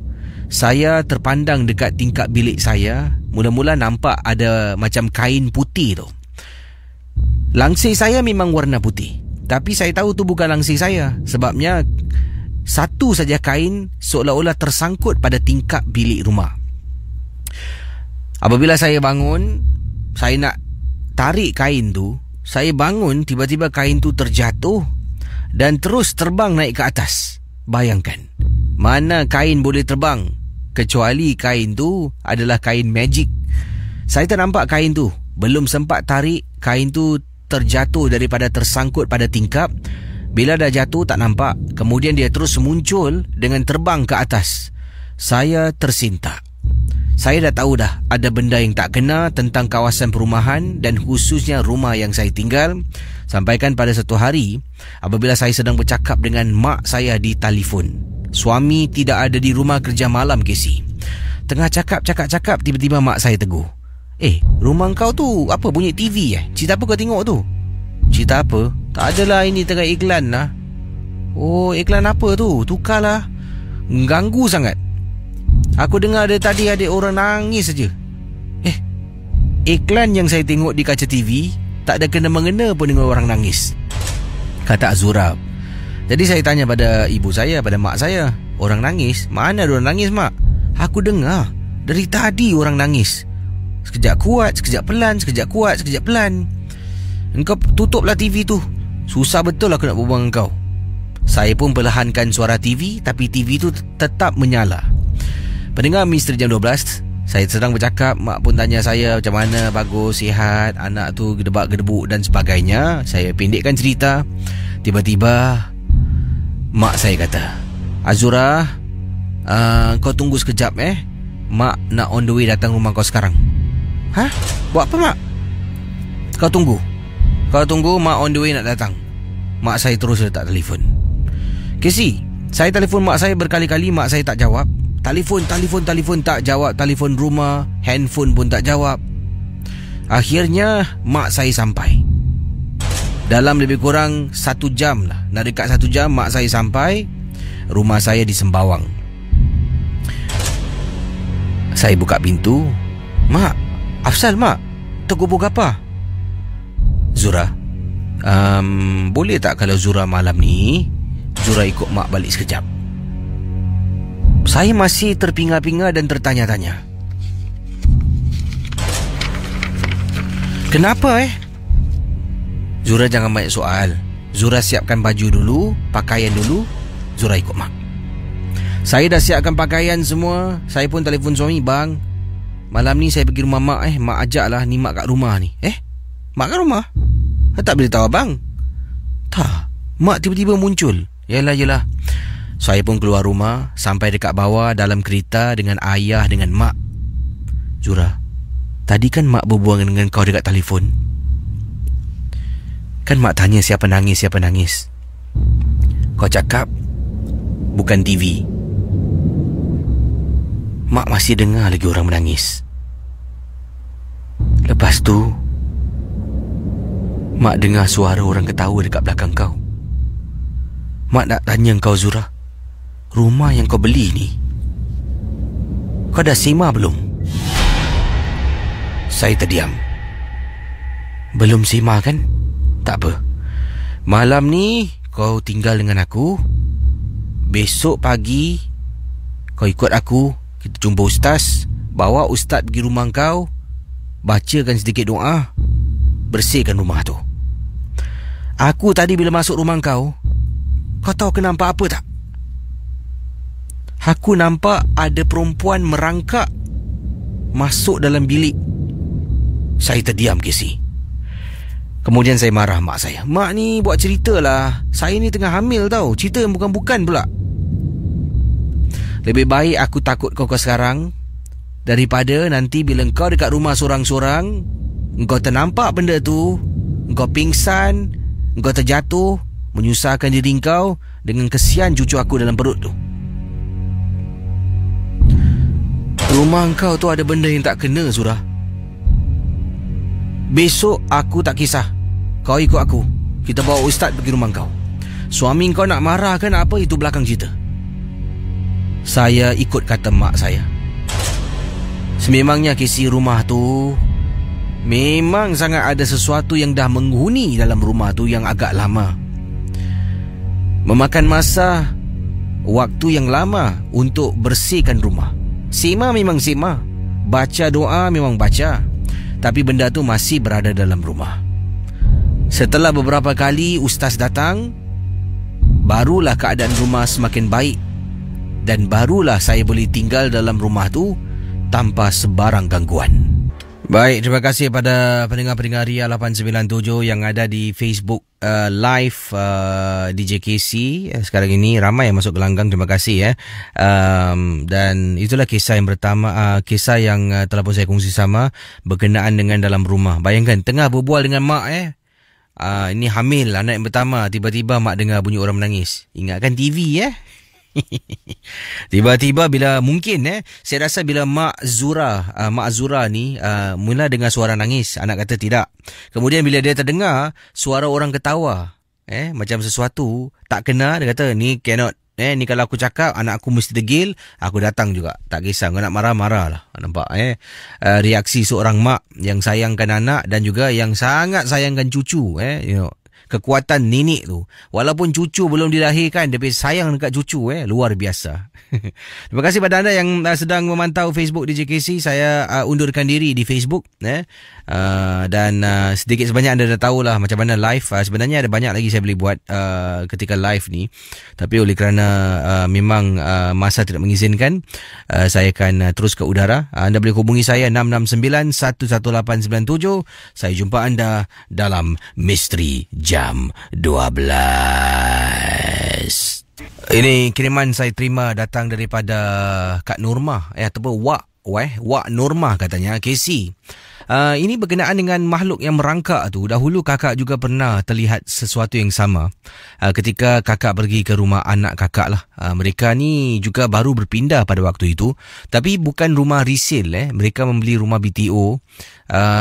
S1: saya terpandang dekat tingkap bilik saya. Mula-mula nampak ada macam kain putih tu. Langsir saya memang warna putih, tapi saya tahu tu bukan langsir saya. Sebabnya satu saja kain seolah-olah tersangkut pada tingkap bilik rumah. Apabila saya bangun, saya nak tarik kain tu. Saya bangun, tiba-tiba kain tu terjatuh dan terus terbang naik ke atas. Bayangkan, mana kain boleh terbang kecuali kain tu adalah kain magic. Saya tak nampak kain tu. Belum sempat tarik, kain tu terjatuh daripada tersangkut pada tingkap. Bila dah jatuh tak nampak, kemudian dia terus muncul dengan terbang ke atas. Saya tersintak. Saya dah tahu dah ada benda yang tak kena tentang kawasan perumahan dan khususnya rumah yang saya tinggal. Sampaikan pada satu hari, apabila saya sedang bercakap dengan mak saya di telefon. Suami tidak ada di rumah kerja malam, Casey. Tengah cakap, tiba-tiba mak saya tegur. Rumah kau tu apa bunyi TV Cerita apa kau tengok tu? Cerita apa? Tak adalah, ini tengah iklan lah. Oh, iklan apa tu? Tukarlah. Ganggu sangat. Aku dengar dari tadi ada orang nangis saja. iklan yang saya tengok di kaca TV tak ada kena-mengena pun dengan orang nangis, kata Azura. Jadi saya tanya pada ibu saya, pada mak saya, orang nangis? Mana ada orang nangis, mak? Aku dengar dari tadi orang nangis. Sekejap kuat, sekejap pelan, sekejap kuat, sekejap pelan. Engkau tutuplah TV tu. Susah betul aku nak berbual dengan kau. Saya pun perlahankan suara TV, tapi TV tu tetap menyala. Pendengar Misteri Jam 12, saya sedang bercakap, mak pun tanya saya macam mana, bagus, sihat, anak tu gedebak-gedebuk dan sebagainya. Saya pendekkan cerita. Tiba-tiba mak saya kata, Azura, kau tunggu sekejap mak nak on the way datang rumah kau sekarang. Hah? Buat apa, mak? Kau tunggu, mak on the way nak datang. Mak saya terus letak telefon. Casey, saya telefon mak saya berkali-kali, mak saya tak jawab. Telefon tak jawab. Telefon rumah, handphone pun tak jawab. Akhirnya mak saya sampai. Dalam lebih kurang 1 jam lah, nak dekat 1 jam mak saya sampai. Rumah saya di Sembawang. Saya buka pintu. Mak, Afsal mak, tergubuk apa? Zura, boleh tak kalau Zura malam ni Zura ikut mak balik sekejap? Saya masih terpinga-pinga dan tertanya-tanya. Kenapa Zura jangan banyak soal. Zura siapkan baju dulu, pakaian dulu. Zura ikut mak. Saya dah siapkan pakaian semua. Saya pun telefon suami, bang, malam ni saya pergi rumah mak mak ajaklah ni mak kat rumah ni. Mak kat rumah? Tak beritahu abang? Tak, mak tiba-tiba muncul. Yelah. Saya pun keluar rumah, sampai dekat bawah dalam kereta dengan ayah dengan mak. Zura, tadi kan mak berbual dengan kau dekat telefon. Kan mak tanya siapa nangis. Kau cakap bukan TV. Mak masih dengar lagi orang menangis. Lepas tu mak dengar suara orang ketawa dekat belakang kau. Mak nak tanya kau, Zura, rumah yang kau beli ni, kau dah sewa belum? Saya terdiam. Belum sewa kan? Tak apa. Malam ni kau tinggal dengan aku. Besok pagi kau ikut aku. Kita jumpa ustaz. Bawa ustaz pergi rumah kau, bacakan sedikit doa, bersihkan rumah tu. Aku tadi bila masuk rumah kau tahu aku nampak apa tak? Aku nampak ada perempuan merangkak masuk dalam bilik. Saya terdiam, Casey. Kemudian saya marah mak saya. Mak ni buat cerita lah. Saya ni tengah hamil tau. Cerita yang bukan-bukan pula. Lebih baik aku takut kau sekarang daripada nanti bila kau dekat rumah sorang-sorang, kau ternampak benda tu, kau pingsan, kau terjatuh, menyusahkan diri kau dengan kesian cucu aku dalam perut tu. Rumah kau tu ada benda yang tak kena, Zura. Besok aku tak kisah. Kau ikut aku. Kita bawa ustaz pergi rumah kau. Suami kau nak marah ke nak apa, itu belakang cerita. Saya ikut kata mak saya. Sememangnya kisi rumah tu memang sangat ada sesuatu yang dah menghuni dalam rumah tu yang agak lama. Memakan masa, waktu yang lama untuk bersihkan rumah. Sema memang sema, baca doa memang baca, tapi benda tu masih berada dalam rumah. Setelah beberapa kali ustaz datang, barulah keadaan rumah semakin baik, dan barulah saya boleh tinggal dalam rumah tu tanpa sebarang gangguan. Baik, terima kasih pada pendengar-pendengar Ria 897 yang ada di Facebook live DJ Casey. Sekarang ini ramai yang masuk gelanggang, terima kasih dan itulah kisah yang pertama, kisah yang telah pun saya kongsi sama berkenaan dengan dalam rumah. Bayangkan tengah berbual dengan mak ini hamil anak yang pertama, tiba-tiba mak dengar bunyi orang menangis. Ingatkan TV Tiba-tiba bila mungkin saya rasa bila Mak Zura ni mula dengar suara nangis, anak kata tidak. Kemudian bila dia terdengar suara orang ketawa macam sesuatu tak kena, dia kata ni cannot, Ni kalau aku cakap anak aku mesti degil, aku datang juga. Tak kisah, kau nak marah-marah lah. Nampak reaksi seorang mak yang sayangkan anak dan juga yang sangat sayangkan cucu. Kekuatan nenek tu. Walaupun cucu belum dilahirkan, dia sayang dekat cucu. Luar biasa. Terima kasih pada anda yang sedang memantau Facebook DJ KC. Saya undurkan diri di Facebook. Dan sedikit sebanyak anda dah tahulah macam mana live. Sebenarnya ada banyak lagi saya boleh buat ketika live ni. Tapi oleh kerana memang masa tidak mengizinkan, saya akan terus ke udara. Anda boleh hubungi saya 669-11897. Saya jumpa anda dalam Misteri Jam 12. Ini kiriman saya terima datang daripada Kak Nurmah ataupun Wak Nurmah katanya, KC. Ini berkenaan dengan makhluk yang merangkak tu. Dahulu kakak juga pernah terlihat sesuatu yang sama ketika kakak pergi ke rumah anak kakak lah. Mereka ni juga baru berpindah pada waktu itu, tapi bukan rumah resale. Mereka membeli rumah BTO.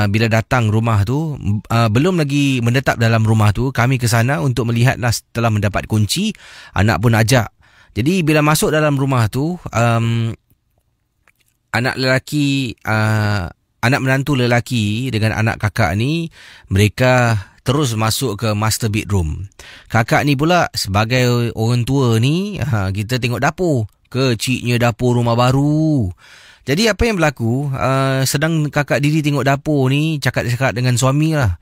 S1: Bila datang rumah tu, belum lagi menetap dalam rumah tu, kami ke sana untuk melihatlah. Setelah mendapat kunci, anak pun ajak. Jadi bila masuk dalam rumah tu, anak menantu lelaki dengan anak kakak ni, mereka terus masuk ke master bedroom. Kakak ni pula sebagai orang tua ni, kita tengok dapur. Kecilnya dapur rumah baru. Jadi apa yang berlaku, sedang kakak diri tengok dapur ni, cakap-cakap dengan suami lah.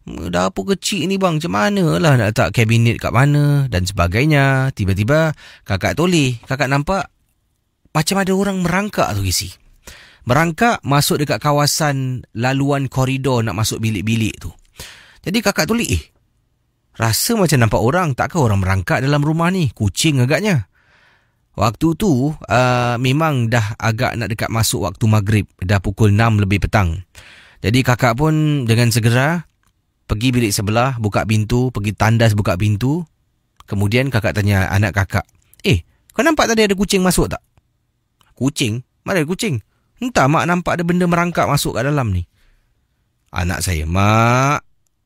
S1: Dapur kecil ni bang, macam mana lah nak letak kabinet kat mana dan sebagainya. Tiba-tiba kakak toleh. Kakak nampak macam ada orang merangkak tu, Gisi. Merangkak masuk dekat kawasan laluan koridor nak masuk bilik-bilik tu. Jadi kakak tulis, rasa macam nampak orang. Takkah orang merangkak dalam rumah ni? Kucing agaknya. Waktu tu memang dah agak nak dekat masuk waktu maghrib. Dah pukul 6 lebih petang. Jadi kakak pun dengan segera pergi bilik sebelah, buka pintu, pergi tandas buka pintu. Kemudian kakak tanya anak kakak, kau nampak tadi ada kucing masuk tak? Kucing? Mana ada kucing? Entah, mak nampak ada benda merangkak masuk kat dalam ni. Anak saya, mak,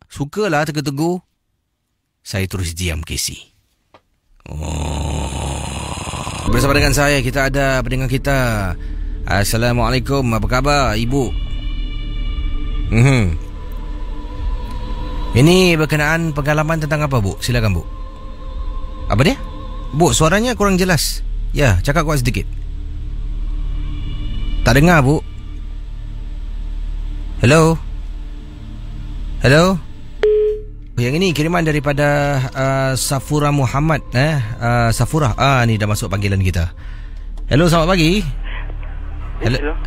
S1: sukalah tegur-tegur. Saya terus diam, Casey. Bersama dengan saya, kita ada pendengar kita. Assalamualaikum, apa khabar, Ibu? Ini berkenaan pengalaman tentang apa, Bu? Silakan, Bu. Apa dia? Bu, suaranya kurang jelas. Ya, cakap kuat sedikit. Tak dengar, Bu. Hello? Hello? Yang ini kiriman daripada Safura Muhammad. Safura. Ni dah masuk panggilan kita. Hello, selamat pagi.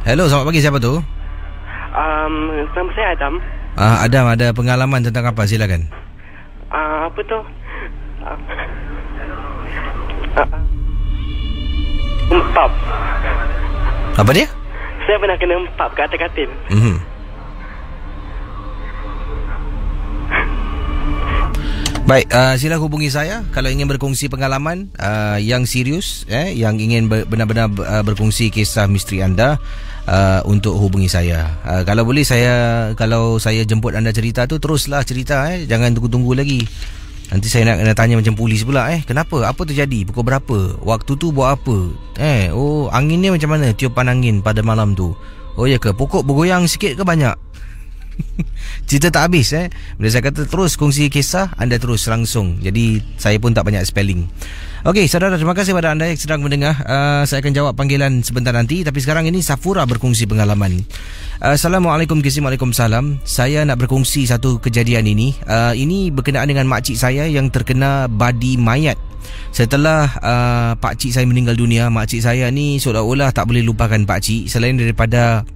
S1: Hello, selamat pagi. Siapa tu?
S4: Nama saya Adam.
S1: Adam, ada pengalaman tentang apa? Silakan.
S4: Apa tu? Empap.
S1: Apa dia?
S4: Saya pernah kena empap kat atas katil.
S1: Baik, sila hubungi saya kalau ingin berkongsi pengalaman yang serius, yang ingin benar-benar berkongsi kisah misteri anda, untuk hubungi saya. Kalau boleh kalau saya jemput anda cerita tu, teruslah cerita, jangan tunggu-tunggu lagi. Nanti saya nak kena tanya macam polis pula, kenapa? Apa terjadi? Pukul berapa? Waktu tu buat apa? Angin ni macam mana? Tiupan angin pada malam tu. Oh ya ke? Pokok bergoyang sikit ke banyak? Cerita tak habis. Bila saya kata terus kongsi kisah, anda terus langsung. Jadi saya pun tak banyak spelling. Okey, saudara, terima kasih pada anda yang sedang mendengar. Saya akan jawab panggilan sebentar nanti. Tapi sekarang ini Safura berkongsi pengalaman. Assalamualaikum, Waalaikumsalam. Saya nak berkongsi satu kejadian ini. Ini berkenaan dengan makcik saya yang terkena badi mayat. Setelah pakcik saya meninggal dunia, makcik saya ni seolah-olah tak boleh lupakan pakcik. Selain daripada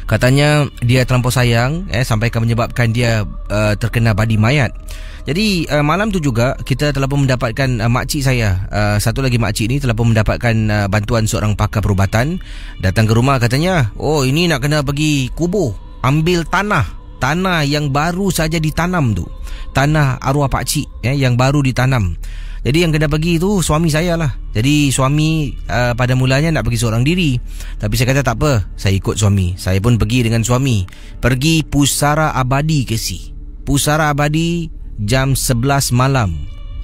S1: katanya dia terlampau sayang, sampaikan menyebabkan dia terkena badi mayat. Jadi malam tu juga kita telah pun mendapatkan makcik saya, satu lagi makcik ni telah pun mendapatkan bantuan seorang pakar perubatan. Datang ke rumah katanya, ini nak kena pergi kubur, ambil tanah yang baru saja ditanam tu, tanah arwah pakcik yang baru ditanam. Jadi yang kena pergi tu suami saya lah. Jadi suami pada mulanya nak pergi seorang diri, tapi saya kata tak apa, saya ikut suami. Saya pun pergi dengan suami. Pergi Pusara Abadi Kesi. Pusara Abadi jam 11 malam.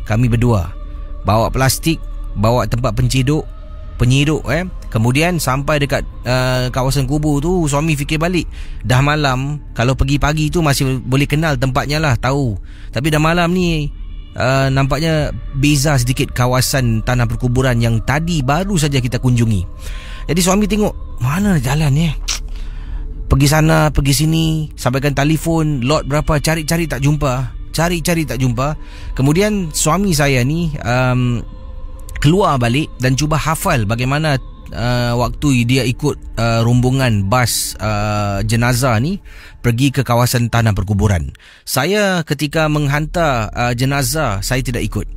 S1: Kami berdua bawa plastik, bawa tempat penyeduk. Kemudian sampai dekat kawasan kubur tu, suami fikir balik, dah malam. Kalau pergi pagi tu masih boleh kenal tempatnya lah, tahu. Tapi dah malam ni nampaknya beza sedikit kawasan tanah perkuburan yang tadi baru saja kita kunjungi. Jadi suami tengok, mana jalan ni? Pergi sana, pergi sini, sampaikan telefon, lot berapa, cari-cari tak jumpa. Kemudian suami saya ni keluar balik dan cuba hafal bagaimana waktu dia ikut rombongan bas jenazah ni pergi ke kawasan tanah perkuburan. Saya ketika menghantar jenazah, saya tidak ikut.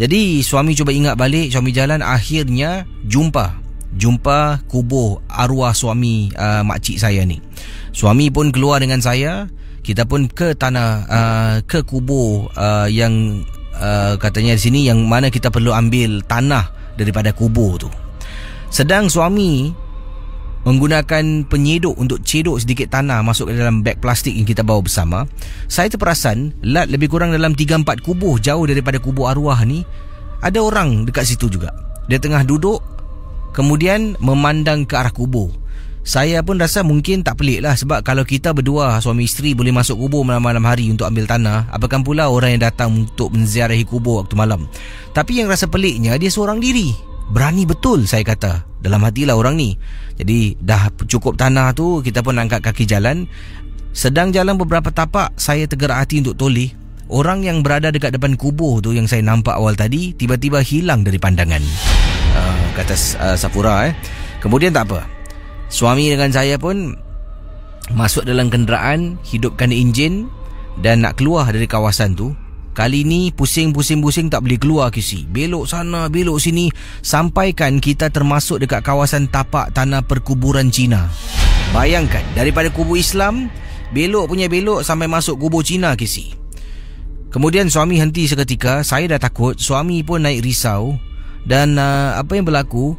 S1: Jadi suami cuba ingat balik, suami jalan, akhirnya jumpa kubur arwah suami makcik saya ni. Suami pun keluar dengan saya. Kita pun ke ke kubur yang katanya di sini, yang mana kita perlu ambil tanah daripada kubur tu. Sedang suami menggunakan penyeduk untuk ceduk sedikit tanah masuk ke dalam beg plastik yang kita bawa bersama. Saya terperasan lebih kurang dalam 3-4 kubur jauh daripada kubur arwah ni, ada orang dekat situ juga. Dia tengah duduk, kemudian memandang ke arah kubur. Saya pun rasa mungkin tak pelik lah, sebab kalau kita berdua suami isteri boleh masuk kubur malam-malam hari untuk ambil tanah, apakah pula orang yang datang untuk menziarahi kubur waktu malam. Tapi yang rasa peliknya, dia seorang diri. Berani betul, saya kata dalam hatilah orang ni. Jadi dah cukup tanah tu, kita pun angkat kaki jalan. Sedang jalan beberapa tapak, saya tergerak hati untuk toleh. Orang yang berada dekat depan kubur tu yang saya nampak awal tadi, tiba-tiba hilang dari pandangan. Kata Safura. Kemudian tak apa, suami dengan saya pun masuk dalam kenderaan, hidupkan enjin dan nak keluar dari kawasan tu. Kali ni pusing tak boleh keluar kisi. Belok sana, belok sini, sampaikan kita termasuk dekat kawasan tapak tanah perkuburan Cina. Bayangkan, daripada kubur Islam, belok sampai masuk kubur Cina kisi. Kemudian suami henti seketika. Saya dah takut, suami pun naik risau. Dan apa yang berlaku,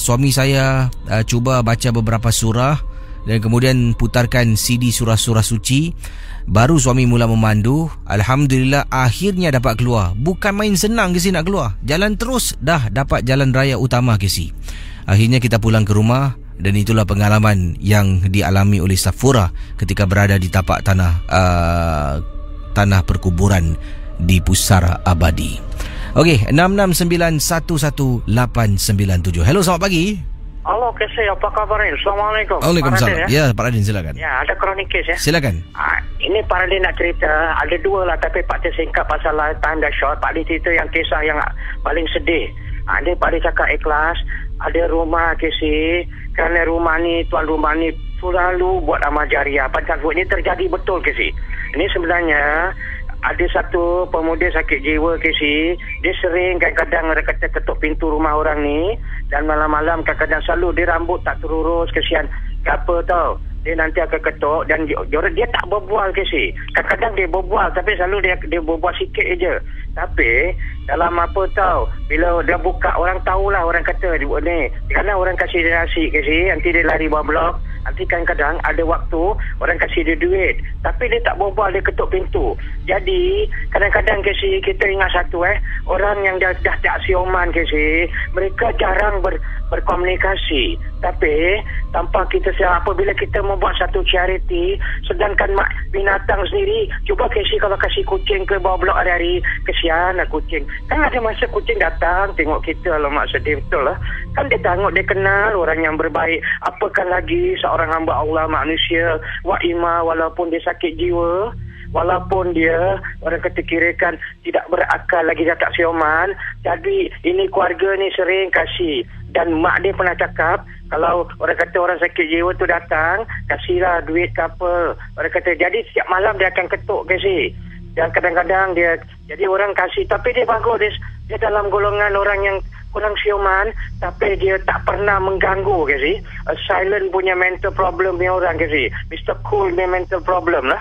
S1: suami saya cuba baca beberapa surah dan kemudian putarkan CD surah-surah suci. Baru suami mula memandu. Alhamdulillah akhirnya dapat keluar. Bukan main senang kesi nak keluar. Jalan terus, dah dapat jalan raya utama kesi. Akhirnya kita pulang ke rumah. Dan itulah pengalaman yang dialami oleh Safura ketika berada di tapak tanah perkuburan di Pusara Abadi. Okey, 66911897. Hello, selamat pagi.
S5: Halo, Kesey, apa kabar? Assalamualaikum.
S1: Waalaikumsalam. Ya, Pak Radin, silakan.
S5: Ya, ada kronik kes ya.
S1: Silakan.
S5: Ini Pak Radin nak cerita. Ada dua lah, tapi Pak Radin singkat pasal time dah short. Pak Radin cerita yang kisah yang paling sedih. Dia Pak Radin cakap ikhlas. Ada rumah Kesey. Kerana rumah ni, tuan rumah ni selalu buat amal jariah. Padahal ini terjadi betul Kesey. Ini sebenarnya ada satu pemuda sakit jiwa Kesey. Dia sering kadang-kadang orang kata ketuk pintu rumah orang ni. Dan malam-malam kadang-kadang selalu dia rambut tak terurus, kesian. Apa tau, dia nanti akan ketuk. Dan dia tak berbual Kesey. Kadang-kadang dia berbual, tapi selalu dia berbual sikit je. Tapi dalam apa tau, bila dia buka, orang tahulah, orang kata dia buat ni. Kerana orang kasih dia nasi Kesey, nanti dia lari bawah blok. Nanti kadang-kadang ada waktu orang kasih dia duit, tapi dia tak berbual, dia ketuk pintu. Jadi kadang-kadang Kesey, kita ingat satu orang yang dah tak sioman Kesey, mereka jarang berkomunikasi. Tapi tanpa kita apabila kita membuat satu charity, sedangkan binatang sendiri, cuba Kesey kalau kasih kucing ke bawah blok hari-hari, kesian lah kucing. Kan ada masa kucing datang tengok kita, alamak sedih betul lah. Kan dia tengok, dia kenal orang yang berbaik. Apakah lagi seorang hamba Allah manusia wa'imah, walaupun dia sakit jiwa, walaupun dia orang kata kirakan tidak berakal lagi, dia tak sioman. Jadi ini keluarga ni sering kasih. Dan mak dia pernah cakap, kalau orang kata orang sakit jiwa tu datang, kasihlah duit ke apa. Orang kata, jadi setiap malam dia akan ketuk Kesey. Dan kadang-kadang dia, jadi orang kasih, tapi dia bagus, dia dalam golongan orang yang kurang sioman, tapi dia tak pernah mengganggu Kesey. Silent punya mental problem ni orang Kesey. Mr. Cool punya mental problem lah.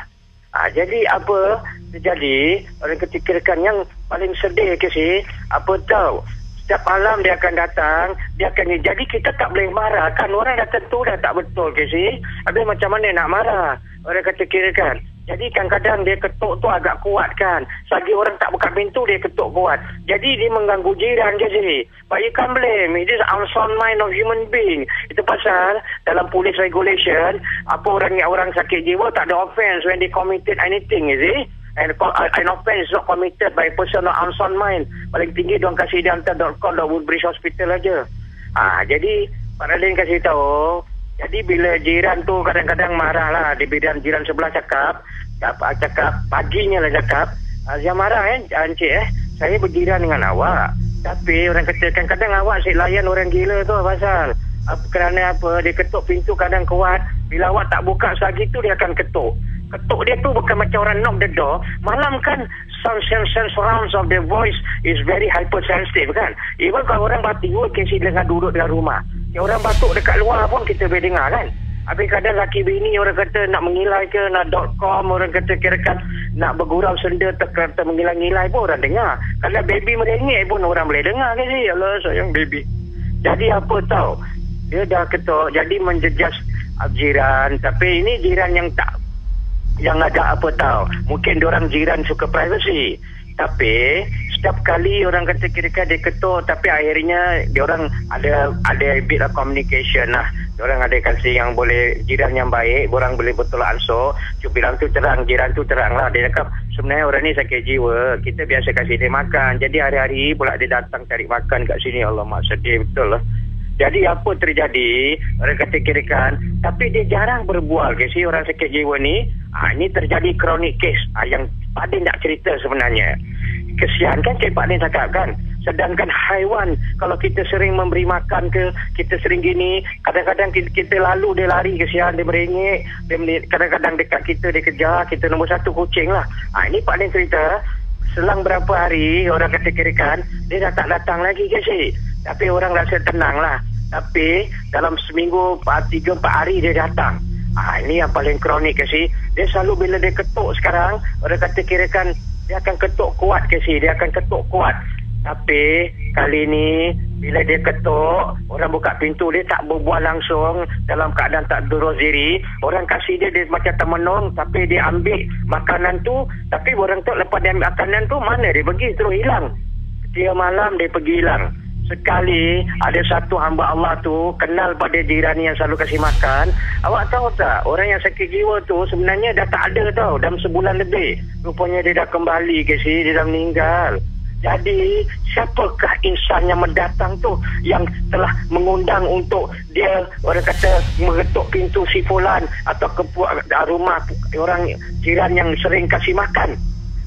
S5: Jadi apa terjadi, orang ketikirkan yang paling sedih Kesey, apa tahu, setiap malam dia akan datang, dia akan jadi kita tak boleh marah kan, orang dah tentu dah tak betul Kesey. Habis macam mana nak marah, orang kata kirakan. Jadi kadang-kadang dia ketuk tu agak kuat kan. Selagi orang tak buka pintu, dia ketuk kuat. Jadi dia mengganggu jiran je sih. But you can't blame. It is unsound mind of human being. Itu pasal dalam police regulation, apa orang sakit jiwa tak ada offense when they committed anything, you see. And an offense is not committed by a person of unsound mind. Paling tinggi diorang kasih dia hantar Woodbridge Hospital aja. Jadi Pak Radin kasih tahu. Jadi bila jiran tu kadang-kadang marah lah. Di bidang jiran sebelah cakap paginya lah cakap, Azia marah Encik saya berjiran dengan awak. Tapi orang kata kadang-kadang awak asyik layan orang gila tu pasal. Kerana apa? Dia ketuk pintu kadang kuat. Bila awak tak buka selagi tu dia akan ketuk. Ketuk dia tu bukan macam orang knock the door. Malam kan sounds of the voice is very hypersensitive kan. Even kalau orang batik pun kita dengar duduk dalam rumah. Yang orang batuk dekat luar pun kita boleh dengar kan. Habis kadang laki bini orang kata nak mengilai ke, nak .com, orang kata kirakan nak bergurau senda kata mengilai-ngilai pun orang dengar. Kalau baby merengek pun orang boleh dengar kan sih. Allah sayang baby. Jadi apa tahu? Dia dah ketuk jadi menjejas jiran. Tapi ini jiran yang ada apa tahu. Mungkin diorang jiran suka privacy. Tapi setiap kali orang kata kira-kira dia ketuk, tapi akhirnya diorang ada bit of communication lah. Diorang ada kasih yang boleh jiran yang baik, orang boleh bertolak ansur. Bilang tu terang, jiran tu terang lah. Dia cakap sebenarnya orang ni sakit jiwa, kita biasa kasih dia makan. Jadi hari-hari pula dia datang cari makan kat sini. Alamak sedih betul lah. Jadi apa terjadi? Orang kata kirakan, tapi dia jarang berbual ke si orang sakit jiwa ni. Ini terjadi chronic case yang Pak Din nak cerita sebenarnya. Kesian kan Cik Pak Din cakap kan. Sedangkan haiwan, kalau kita sering memberi makan ke, kita sering gini, kadang-kadang kita lalu dia lari, kesian, dia merengek, kadang-kadang dekat kita dia kejar. Kita nombor satu kucing lah. Ini Pak Din cerita, selang berapa hari orang kata kirakan, dia dah tak datang lagi ke si. Tapi orang rasa tenang lah. Tapi dalam seminggu 3-4 hari dia datang. Ini yang paling kronik ke si. Dia selalu bila dia ketuk sekarang, orang kata kirakan dia akan ketuk kuat ke si. Dia akan ketuk kuat. Tapi kali ni bila dia ketuk, orang buka pintu, dia tak berbual langsung dalam keadaan tak durus diri. Orang kasih dia macam termenung, tapi dia ambil makanan tu. Tapi orang tu lepas dia ambil makanan tu, mana dia pergi? Terus hilang. 3 malam dia pergi hilang. Sekali ada satu hamba Allah tu kenal pada jiran yang selalu kasih makan. Awak tahu tak, orang yang sakit jiwa tu sebenarnya dah tak ada tau dalam sebulan lebih. Rupanya dia dah kembali ke sini, dia dah meninggal. Jadi siapakah insan yang mendatang tu yang telah mengundang untuk dia orang kata mengetuk pintu si fulan atau ke rumah orang jiran yang sering kasih makan.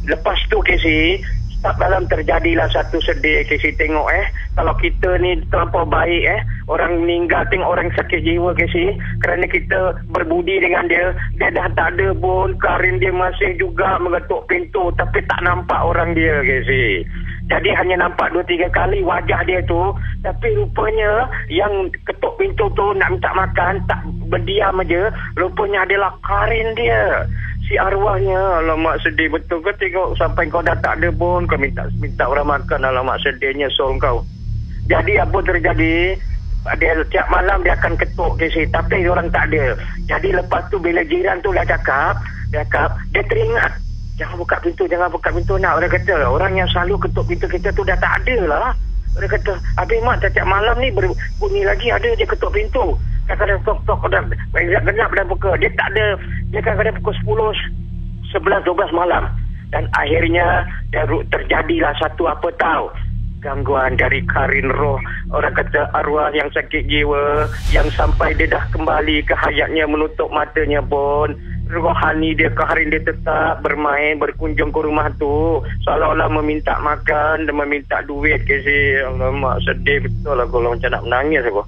S5: Lepas tu Casey, tak dalam terjadilah satu sedih Casey tengok kalau kita ni terlampau baik orang meninggal, tengok orang sakit jiwa Casey, kerana kita berbudi dengan dia dah tak ada pun, Karin dia masih juga mengetuk pintu tapi tak nampak orang dia Casey. Jadi hanya nampak 2-3 kali wajah dia tu, tapi rupanya yang ketuk pintu tu nak minta makan tak berdiam aja, rupanya adalah Karin dia. Si arwahnya. Alamak sedih betul. Kau tengok sampai kau dah tak ada pun kau minta orang makan. Alamak sedihnya soul kau. Jadi apa terjadi? Dia tiap malam dia akan ketuk Casey, tapi orang tak ada. Jadi lepas tu bila jiran tu dah cakap, dia teringat, jangan buka pintu nak. Orang kata orang yang selalu ketuk pintu kita tu dah tak ada lah. Orang kata habis mak tiap malam ni berbunyi lagi, ada je ketuk pintu. Kadang-kadang tok genap dah buka. Dia tak ada. Dia kadang-kadang pukul 10, 11, 12 malam. Dan akhirnya terjadilah satu apa tahu, gangguan dari Karin roh. Orang kata arwah yang sakit jiwa, yang sampai dia dah kembali ke hayatnya, menutup matanya pun rohani dia, Karin dia tetap bermain, berkunjung ke rumah tu, seolah-olah meminta makan dan meminta duit ke si. Alamak sedih betul lah. Kalau macam nak menangis aku.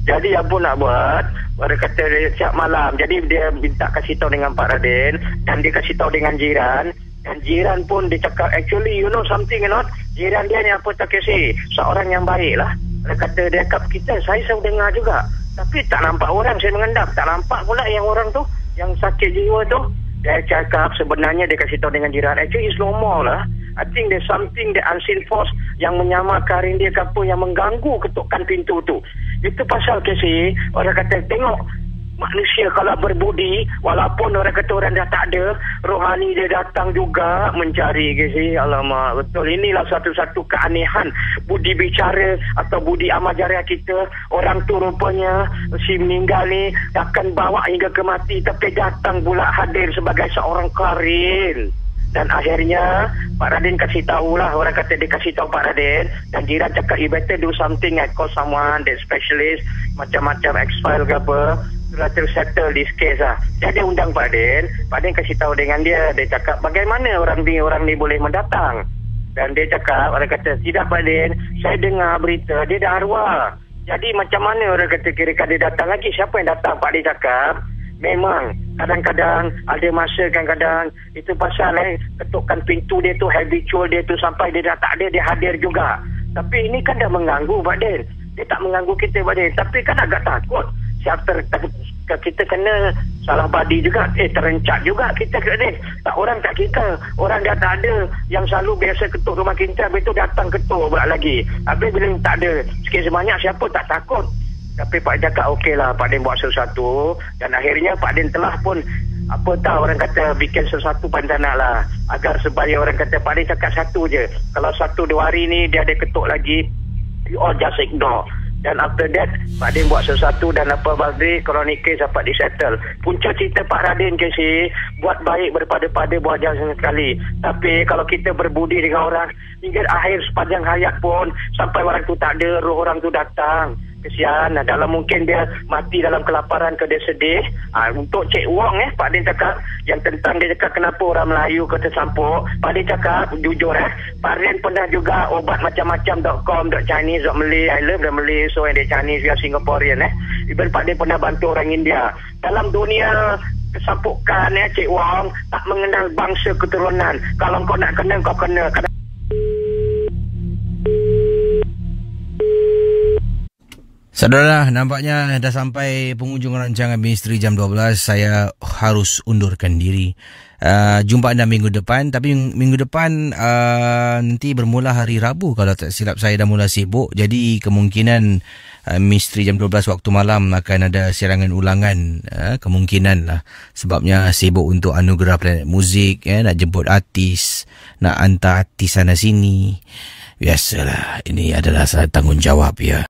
S5: Jadi apa nak buat? Orang kata dia siap malam. Jadi dia minta kasih tahu dengan Pak Radin, dan dia kasih tahu dengan jiran. Dan jiran pun dia cakap, actually you know something or not, jiran dia ni apa tak kasi, seorang yang baik lah. Dia kata, dia cakap kita, saya selalu dengar juga, tapi tak nampak orang saya mengendap. Tak nampak pula yang orang tu, yang sakit jiwa tu. Dia cakap sebenarnya dia kasih tahu dengan jiran, actually it's normal lah. I think there's something, the unseen force yang menyamar Karin dia ke apa, yang mengganggu ketukan pintu tu. Itu pasal Casey, orang kata tengok manusia kalau berbudi, walaupun orang kata orang dah tak ada, rohani dia datang juga mencari ke si. Alamak, betul. Inilah satu-satu keanehan budi bicara atau budi amal jariah kita. Orang tu rupanya si meninggal ni akan bawa hingga ke mati, tapi datang pula hadir sebagai seorang karin. Dan akhirnya Pak Radin kasih tahulah, orang kata dia kasih tahu Pak Radin, dan jiran cakap you better do something, I call someone that specialist, macam-macam X-file ke apa, to settle this case lah. Jadi dia undang Pak Radin kasih tahu dengan dia cakap bagaimana orang ni boleh mendatang. Dan dia cakap, orang kata tidak Pak Radin, saya dengar berita dia dah arwah. Jadi macam mana orang kata kira-kira dia datang lagi, siapa yang datang? Pak Radin cakap memang kadang-kadang ada masa kadang-kadang itu pasal ketukan pintu dia tu habitual dia tu, sampai dia dah tak ada dia hadir juga. Tapi ini kan dah mengganggu Pak Din. Dia tak mengganggu kita Pak Din, tapi kan agak takut kita kena salah badi juga, terencak juga kita Pak Din. Tak, orang tak kita, orang dah tak ada yang selalu biasa ketuk rumah kita, habis tu datang ketuk pula lagi. Habis bila tak ada sikit sebanyak, siapa tak takut. Tapi Pak Din cakap okey lah, Pak Din buat sesuatu. Dan akhirnya Pak Din telah pun apa tahu orang kata bikin sesuatu pancana lah, agar supaya orang kata Pak Din cakap satu je, kalau 1-2 hari ni dia ada ketuk lagi, you all just ignore. Dan after that Pak Din buat sesuatu, dan apa Badri kronik kes dapat disettle. Punca cerita Pak Radin ke si buat baik daripada buat jangan sekali. Tapi kalau kita berbudi dengan orang hingga akhir sepanjang hayat pun, sampai orang tu tak ada, roh orang tu datang, kesian. Dalam mungkin dia mati dalam kelaparan ke dia sedih. Untuk Cik Wong Pak Din cakap yang tentang dia cakap kenapa orang Melayu kata sampuk. Pak Din cakap jujur Pak Din pernah juga obat macam-macam .com, .Chinese, .Malay. I love the Malay, so and the Chinese, we are Singaporean Even Pak Din pernah bantu orang India. Dalam dunia kesampukan Cik Wong tak mengenal bangsa keturunan. Kalau kau nak kena, kau kena.
S1: Saudara, nampaknya dah sampai penghujung rancangan Misteri Jam 12. Saya harus undurkan diri. Jumpa anda minggu depan. Tapi minggu depan nanti bermula hari Rabu. Kalau tak silap saya dah mula sibuk. Jadi kemungkinan Misteri Jam 12 waktu malam akan ada siarangan ulangan. Kemungkinan lah. Sebabnya sibuk untuk anugerah Planet Muzik. Nak jemput artis. Nak hantar artis sana sini. Biasalah. Ini adalah tanggungjawab ya.